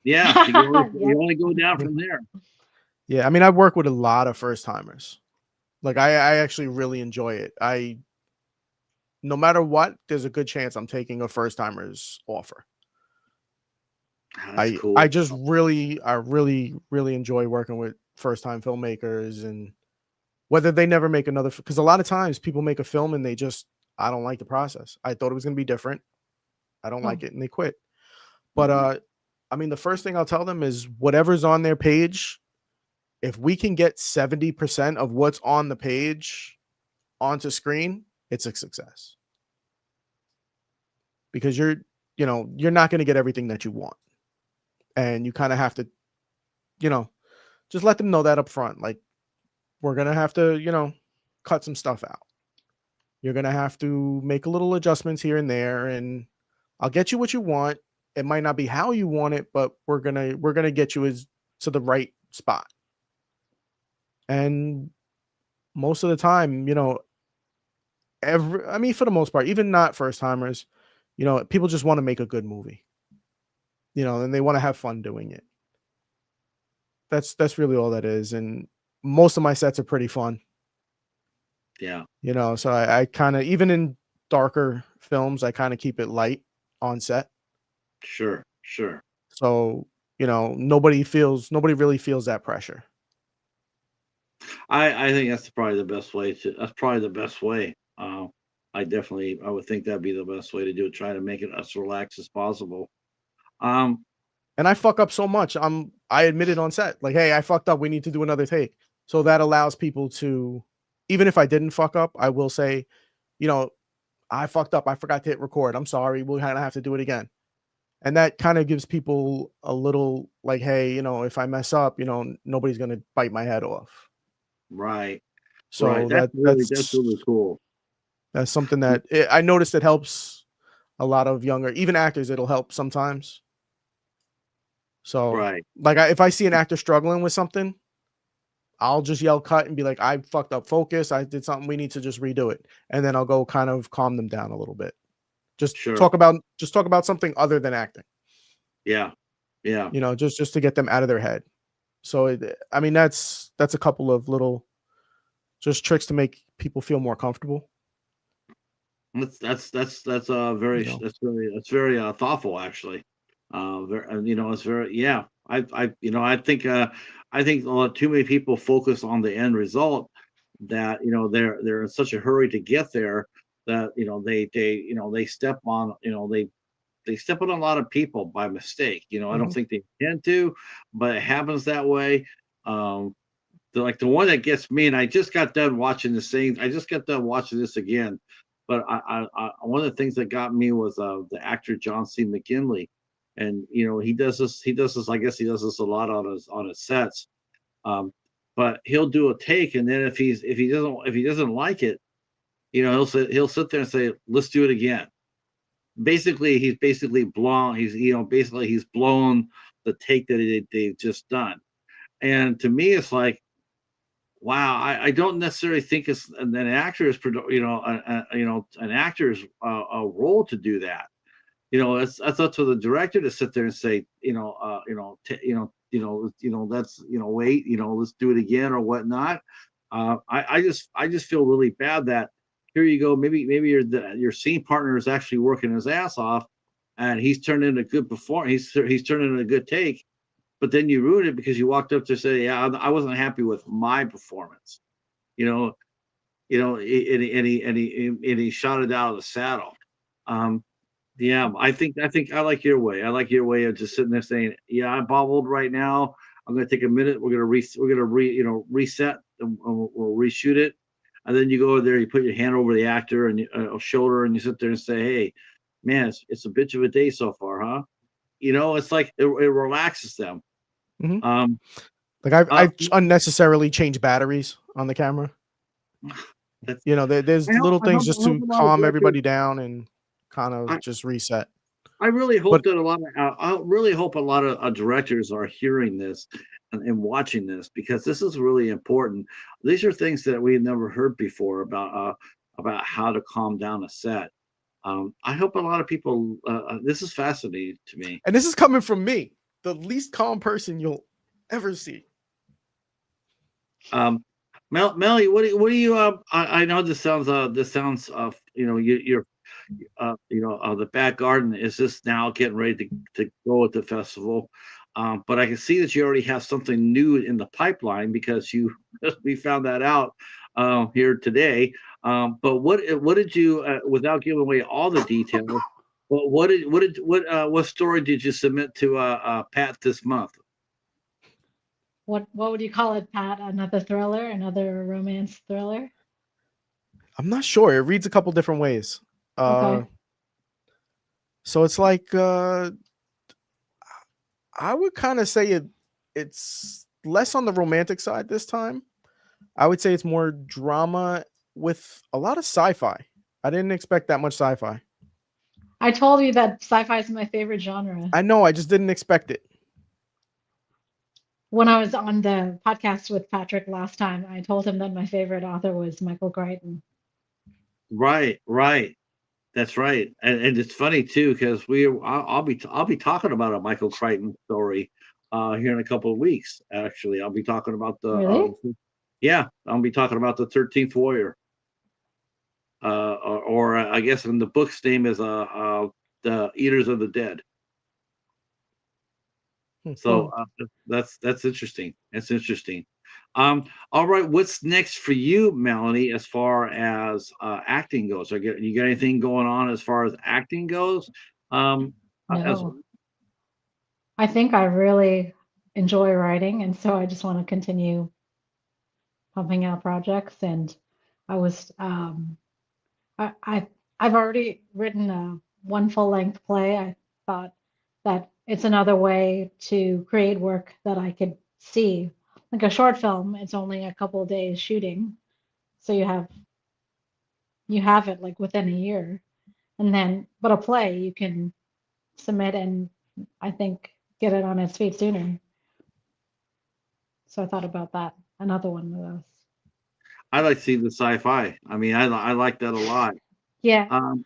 yeah, you Yep. only go down Yeah. from there. Yeah, I mean, I work with a lot of first timers. Like, I actually really enjoy it. No matter what, there's a good chance I'm taking a first timer's offer. That's I cool. just really enjoy working with first time filmmakers, and whether they never make another, because a lot of times people make a film and they just, I don't like the process. I thought it was going to be different. I don't Oh, like it, and they quit. But Mhm. I mean, the first thing I'll tell them is whatever's on their page, if we can get 70% of what's on the page onto screen, it's a success. Because you're not going to get everything that you want. And you kind of have to, just let them know that up front. Like, we're going to have to, cut some stuff out. You're going to have to make a little adjustments here and there, and I'll get you what you want. It might not be how you want it, but we're going to get you to the right spot. And most of the time, for the most part, even not first timers, people just want to make a good movie, and they want to have fun doing it. That's really all that is. And most of my sets are pretty fun. Yeah. So I kind of, even in darker films, I kind of keep it light on set. Sure. So, nobody really feels that pressure. I think that's probably the best way that's probably the best way. I would think that'd be the best way to do it. Try to make it as relaxed as possible. And I fuck up so much. I admit it on set. Like, hey, I fucked up. We need to do another take. So that allows people to, even if I didn't fuck up, I will say, I fucked up. I forgot to hit record. I'm sorry. We'll kind of have to do it again. And that kind of gives people a little like, hey, if I mess up, nobody's going to bite my head off. Right. So right. That's really cool. That's something that I noticed it helps a lot of younger, even actors. It'll help sometimes. So, right. Like, if I see an actor struggling with something, I'll just yell cut and be like, I fucked up focus. I did something. We need to just redo it. And then I'll go kind of calm them down a little bit. Just talk about something other than acting. Yeah. Just to get them out of their head. So, that's a couple of little just tricks to make people feel more comfortable. That's very thoughtful, actually. It's very, I think too many people focus on the end result, that they're in such a hurry to get there that they step on they step on a lot of people by mistake. I don't think they intend to, but it happens that way. The one that gets me, and I just got done watching this thing. I just got done watching this again, but one of the things that got me was the actor John C. McGinley, and he does this. I guess he does this a lot on his sets. But he'll do a take, and then if he doesn't like it, he'll sit there and say, "Let's do it again." Basically, he's blown. He's blown the take that they've just done. And to me, it's like, wow, I don't necessarily think it's an actor's, an actor's role to do that. It's up to the director to sit there and say, wait, let's do it again or whatnot. I just feel really bad that here you go, maybe your scene partner is actually working his ass off, and he's turned in a good performance. He's turned in a good take. But then you ruined it because you walked up to say, "Yeah, I wasn't happy with my performance," and he shot it out of the saddle. Yeah, I think I like your way. I like your way of just sitting there saying, "Yeah, I'm bobbled right now. I'm going to take a minute. We're going to reset, and we'll reshoot it." And then you go over there, you put your hand over the actor and shoulder, and you sit there and say, "Hey, man, it's a bitch of a day so far, huh?" It's like it relaxes them. Like I've unnecessarily changed batteries on the camera. There's little things just to calm everybody down and kind of just reset. I really hope that a lot of directors are hearing this and watching this, because this is really important. These are things that we've never heard before about how to calm down a set. I hope a lot of people. This is fascinating to me, and this is coming from me, the least calm person you'll ever see. Melanie, what do you? I know this sounds. You're. The Back Garden is just now getting ready to go at the festival. But I can see that you already have something new in the pipeline, because we found that out here today. But what did you, without giving away all the details, what story did you submit to Pat this month? What would you call it, Pat? Another thriller, another romance thriller? I'm not sure. It reads a couple different ways. Okay. So it's like I would kind of say it's less on the romantic side this time. I would say it's more drama with a lot of sci-fi. I didn't expect that much sci-fi. I told you that sci-fi is my favorite genre. I know, I just didn't expect it. When I was on the podcast with Patrick last time, I told him that my favorite author was Michael Crichton. Right, right. That's right, and it's funny too because I'll be talking about a Michael Crichton story here in a couple of weeks. Actually, I'll be talking about the Really? yeah, I'll be talking about the 13th Warrior. Or I guess in the book's name is the Eaters of the Dead. So Cool. that's interesting. That's interesting. All right, what's next for you, Melanie, as far as acting goes? You got anything going on as far as acting goes? As No, I think I really enjoy writing, and so I just want to continue pumping out projects. And I was, I, I I've already written one full-length play. I thought that it's another way to create work that I could see. Like a short film, it's only a couple of days shooting, so you have it like within a year. And then, but a play you can submit and I think get it on its feet sooner. So I thought about that. Another one of those. I like seeing the sci-fi. I mean, I like that a lot. Yeah. Um,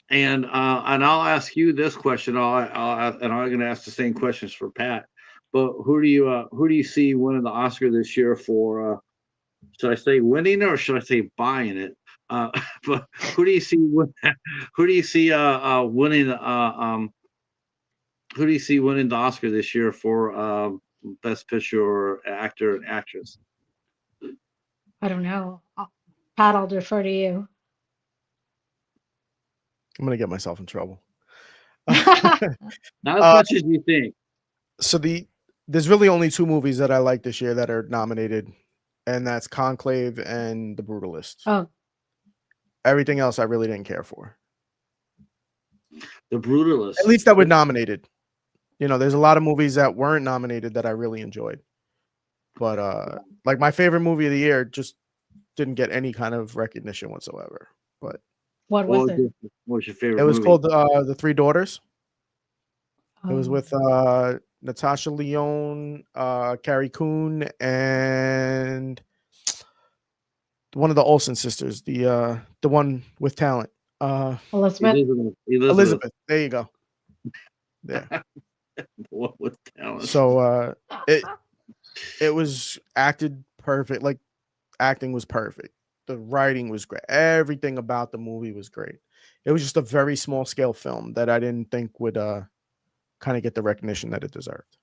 and I'll ask you this question. And I'm going to ask the same questions for Pat. But who do you see winning the Oscar this year for? Should I say winning or should I say buying it? Uh, but who do you see? Who do you see winning? Who do you see winning the Oscar this year for Best Picture or Actor and Actress? I don't know. Pat, I'll defer to you. I'm gonna get myself in trouble. Not as much as you think. So there's really only two movies that I like this year that are nominated, and that's Conclave and The Brutalist. Oh, Everything else I really didn't care for. The Brutalist. At least that were nominated. You know, there's a lot of movies that weren't nominated that I really enjoyed. But like my favorite movie of the year just didn't get any kind of recognition whatsoever. But what was it? What was your favorite it was movie? called The Three Daughters. It was Oh, with Natasha Lyonne, Carrie Coon, and one of the Olsen sisters, the one with talent. Elizabeth. Elizabeth. There you go. Yeah. What with talent? So it was acted perfect. Like acting was perfect. The writing was great. Everything about the movie was great. It was just a very small scale film that I didn't think would kind of get the recognition that it deserved.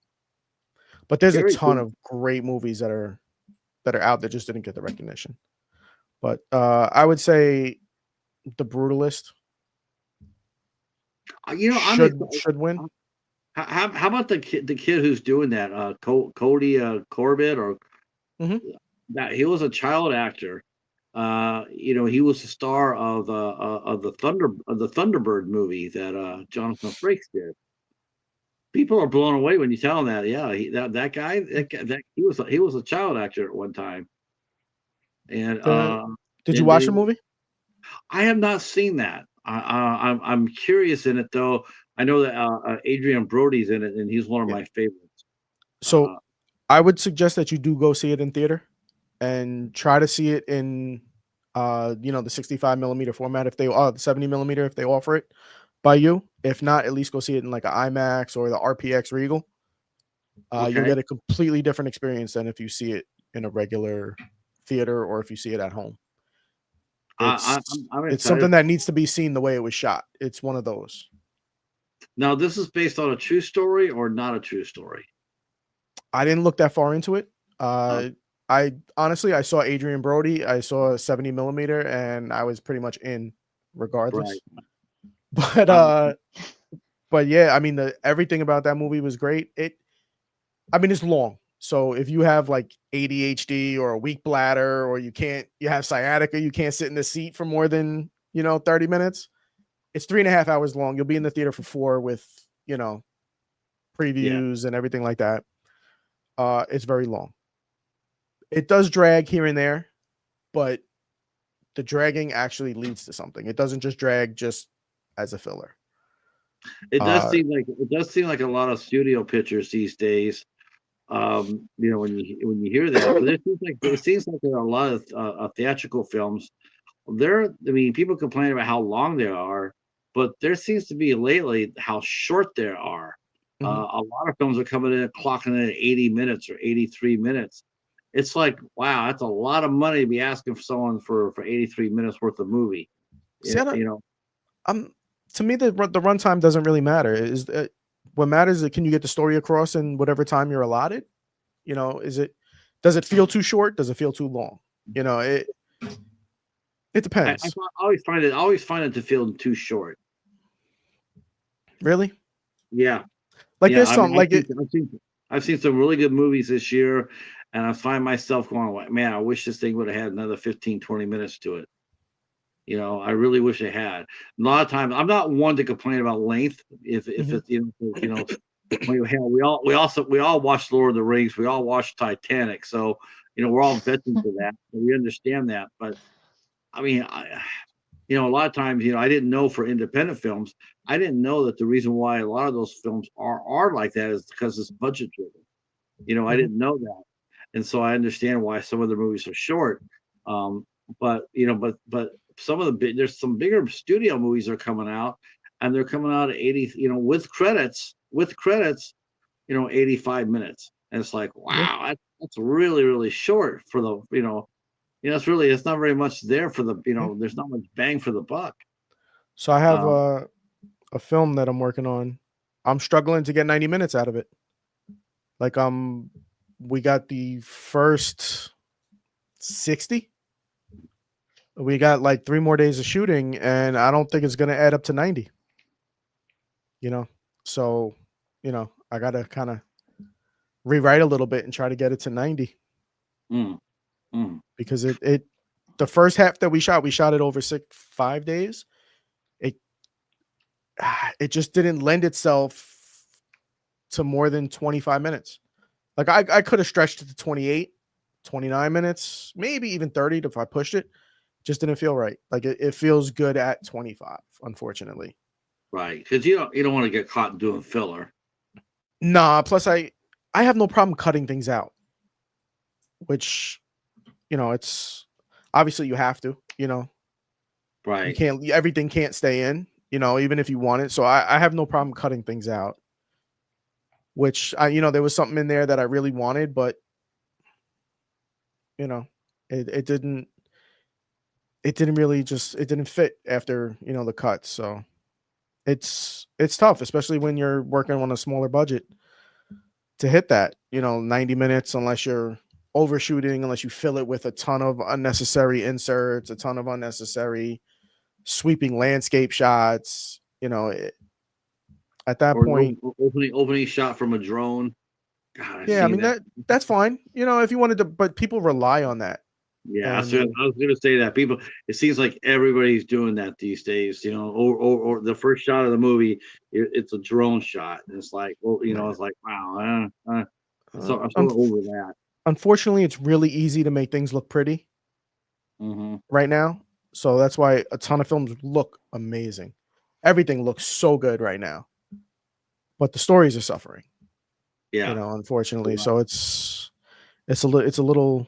But there's a Very ton cool. of great movies that are out that just didn't get the recognition. But I would say The Brutalist You know, should win. how about the kid who's doing that? Cody Corbett or Mhm. that he was a child actor. You know, he was the star of the Thunderbird movie that Jonathan Frakes did. People are blown away when you tell them that. Yeah, that guy, he was a child actor at one time. And Did you and watch the they, movie? I have not seen that. I'm curious in it though. I know that Adrian Brody's in it, and he's one of Yeah. my favorites. So I would suggest that you do go see it in theater and try to see it in the 65 millimeter format if they the 70 millimeter if they offer it by you. If not, at least go see it in like an IMAX or the RPX Regal. You'll Okay. get a completely different experience than if you see it in a regular theater or if you see it at home. I'm It's excited. something that needs to be seen the way it was shot. It's one of those. Now, this is based on a true story or not a true story? I didn't look that far into it. I honestly, I saw Adrian Brody. I saw a 70 millimeter, and I was pretty much in regardless. Right. But yeah, I mean, everything about that movie was great. It's long. So if you have like ADHD or a weak bladder, or you have sciatica, you can't sit in the seat for more than 30 minutes. It's 3.5 hours long. You'll be in the theater for 4 with Yeah. previews and everything like that. It's very long. It does drag here and there, but the dragging actually leads to something. It doesn't just drag just as a filler. It does seem like a lot of studio pictures these days. When you hear that, but it seems like there are a lot of theatrical films. I mean, people complain about how long they are, but there seems to be lately how short there are. Mhm. A lot of films are coming in clocking in at 80 minutes or 83 minutes. It's like, wow, that's a lot of money to be asking for someone for 83 minutes worth of movie. See, You know, to me, the runtime doesn't really matter. What matters is, can you get the story across in whatever time you're allotted? Does it feel too short? Does it feel too long? It depends. I always find it to feel too short. Really? Yeah. Like Yeah, there's I mean, some like it. I've seen some really good movies this year, and I find myself going, like, man, I wish this thing would have had another 15, 20 minutes to it. I really wish it had. A lot of times, I'm not one to complain about length. If Mhm. it's we all watched Lord of the Rings, we all watched Titanic, so we're all veterans of that, and we understand that. But I mean, a lot of times, I didn't know for independent films, I didn't know that the reason why a lot of those films are like that is because it's budget driven. I Mhm. didn't know that, and so I understand why some of the movies are short. Um, but some of there's some bigger studio movies are coming out, and they're coming out at 80, with credits, 85 minutes, and it's like, Yeah. wow, that's really really short for it's not very much there for Yeah. there's not much bang for the buck. So I have Um, a film that I'm working on. I'm struggling to get 90 minutes out of it. Like we got the first 60. We got like 3 more days of shooting, and I don't think it's gonna add up to 90. You know, so I gotta kind of rewrite a little bit and try to get it to 90, mm, mm, because the first half that we shot it over 5 days. It it just didn't lend itself to more than 25 minutes. Like I could have stretched it to 28, 29 minutes, maybe even 30 if I pushed it. Just didn't feel right. Like it feels good at 25, unfortunately. right, because you don't want to get caught doing filler. Nah, plus I have no problem cutting things out, which it's obviously you have to, you Right. can't, everything can't stay in, even if you want it. So I have no problem cutting things out, which there was something in there that I really wanted, but you know, it didn't really just, it didn't fit after, the cuts. So it's tough, especially when you're working on a smaller budget, to hit that, 90 minutes, unless you're overshooting, unless you fill it with a ton of unnecessary inserts, a ton of unnecessary sweeping landscape shots, at that Or an point. opening shot from a drone. God, I've Yeah, I seen mean, that. that's fine, if you wanted to, but people rely on that. Yeah, And I was gonna say that people. It seems like everybody's doing that these days. Or the first shot of the movie, it's a drone shot, and it's like, well, man, it's like, wow. So I'm sort of unf over that. unfortunately, it's really easy to make things look pretty Hmm. right now. So that's why a ton of films look amazing. Everything looks so good right now, but the stories are suffering, Yeah. unfortunately. Right. So it's a little,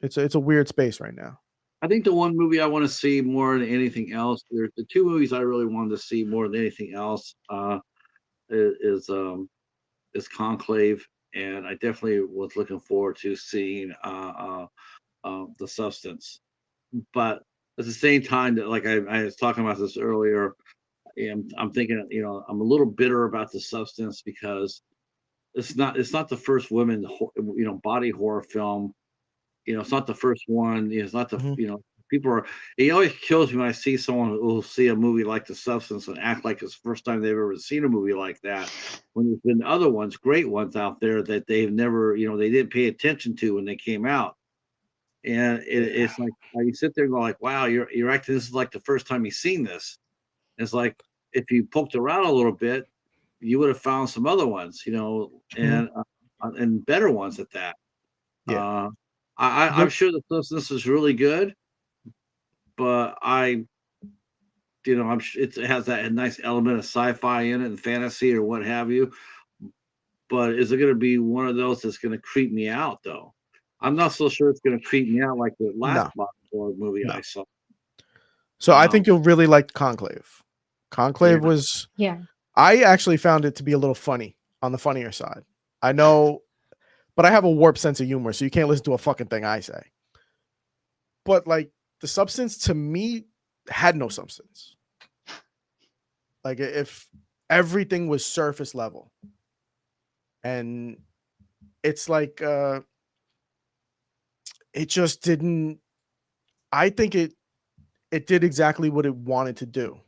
it's a weird space right now. I think the one movie I want to see more than anything else, there's the two movies I really wanted to see more than anything else, is Conclave, and I definitely was looking forward to seeing The Substance. But at the same time, that like I was talking about this earlier, I'm thinking, I'm a little bitter about The Substance because it's not the first women body horror film. It's not the first one. It's not the Mhm. people are. It always kills me when I see someone who will see a movie like The Substance and act like it's the first time they've ever seen a movie like that. When there's been other ones, great ones out there that they've never, they didn't pay attention to when they came out. And it's like you sit there and go like, wow, you're acting. This is like the first time you've seen this. It's like if you poked around a little bit, you would have found some other ones, and better ones at that. Yeah. I'm sure the Substance is really good, but I'm sure it has that nice element of sci-fi in it and fantasy or what have you. But is it going to be one of those that's going to creep me out though? I'm not so sure it's going to creep me out like the last horror movie I saw. So I think you'll really like Conclave. Conclave was, I actually found it to be a little funny, on the funnier side. I know, but I have a warped sense of humor, so you can't listen to a fucking thing I say. But like The Substance to me had no substance. Like if everything was surface level, and it's like it just didn't. I think it did exactly what it wanted to do,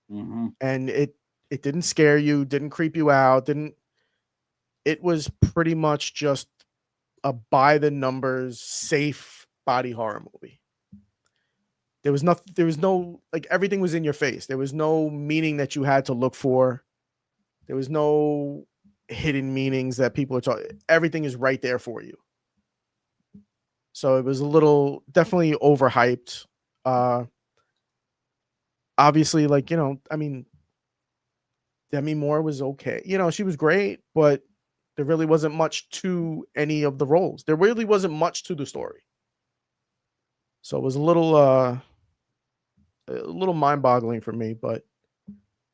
and it didn't scare you, didn't creep you out, didn't. It was pretty much just a by the numbers safe body horror movie. There was nothing. There was no, like, everything was in your face. There was no meaning that you had to look for. There was no hidden meanings that people are talking. Everything is right there for you. So it was a little, definitely overhyped. Obviously, like, I mean, Demi Moore was okay. She was great, but there really wasn't much to any of the roles. There really wasn't much to the story. So it was a little mind-boggling for me, but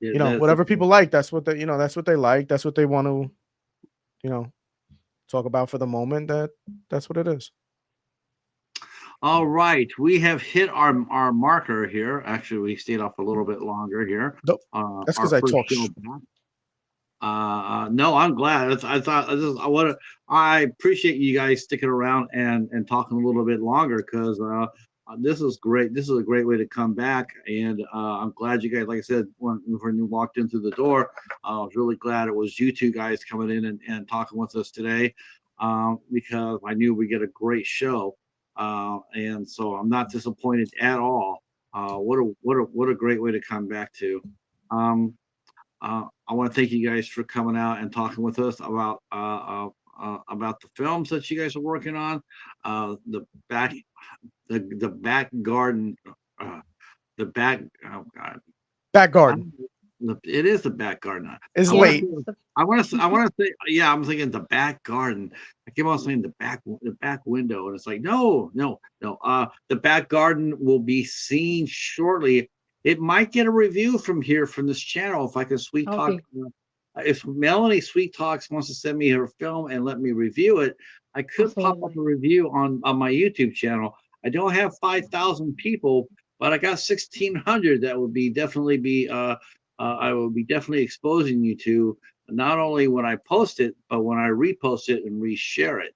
whatever people like, that's what that's what they like. That's what they want to, talk about for the moment. That's what it is. All right, we have hit our marker here. Actually, we stayed off a little bit longer here. Nope. That's because I talk. No, I'm glad. I appreciate you guys sticking around and talking a little bit longer because this is great. This is a great way to come back, and I'm glad you guys, like I said, when you walked in through the door, I was really glad it was you two guys coming in and talking with us today, because I knew we get a great show, and so I'm not disappointed at all. What a great way to come back to. I want to thank you guys for coming out and talking with us about the films that you guys are working on. The back garden, back garden. It is the back garden. It's late. I want to say, yeah, I'm thinking the back garden. I keep on saying the back window, and it's like, no. The back garden will be seen shortly. It might get a review from this channel if I can sweet talk. If Melanie Sweet Talks wants to send me her film and let me review it, I could pop up a review on my YouTube channel. I don't have 5,000 people, but I got 1,600 that would I will be definitely exposing you to, not only when I post it, but when I repost it and reshare it.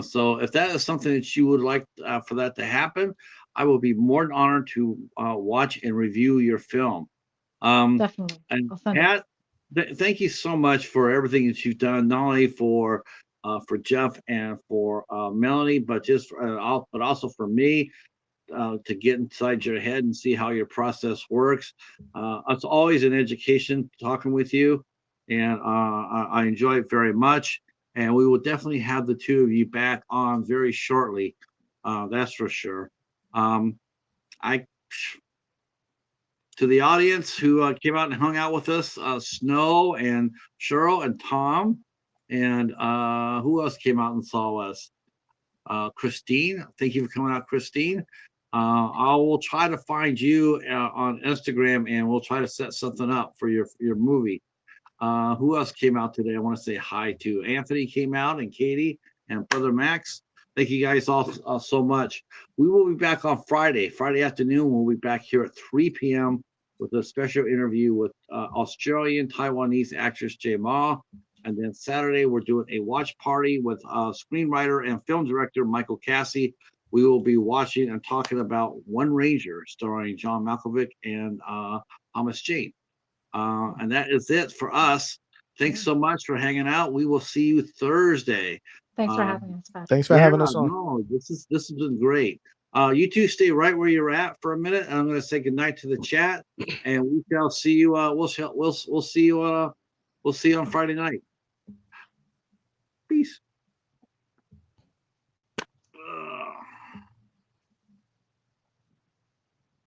So if that is something that you would like for that to happen, I will be more than honored to watch and review your film. Definitely. And Pat, thank you so much for everything that you've done, not only for Jeff and for Melanie, but also for me, to get inside your head and see how your process works. It's always an education talking with you, and I enjoy it very much. And we will definitely have the two of you back on very shortly. That's for sure. To the audience who came out and hung out with us, Snow and Cheryl and Tom, and who else came out and saw us? Christine, thank you for coming out, Christine. I will try to find you on Instagram, and we'll try to set something up for your movie. Who else came out today? I want to say hi to Anthony came out, and Katie and Brother Max. Thank you guys all so much. We will be back on Friday afternoon. We'll be back here at 3 p.m. with a special interview with Australian Taiwanese actress Jay Ma. And then Saturday, we're doing a watch party with screenwriter and film director Michael Cassie. we will be watching and talking about One Ranger, starring John Malkovich and Thomas Jane. And that is it for us. Thanks so much for hanging out. We will see you Thursday. Thanks for having us, Pat. Thanks for Yeah, having us on. no, this has been great. You two stay right where you're at for a minute, and I'm going to say goodnight to the chat, and we shall see you. We'll see you. We'll see you on Friday night.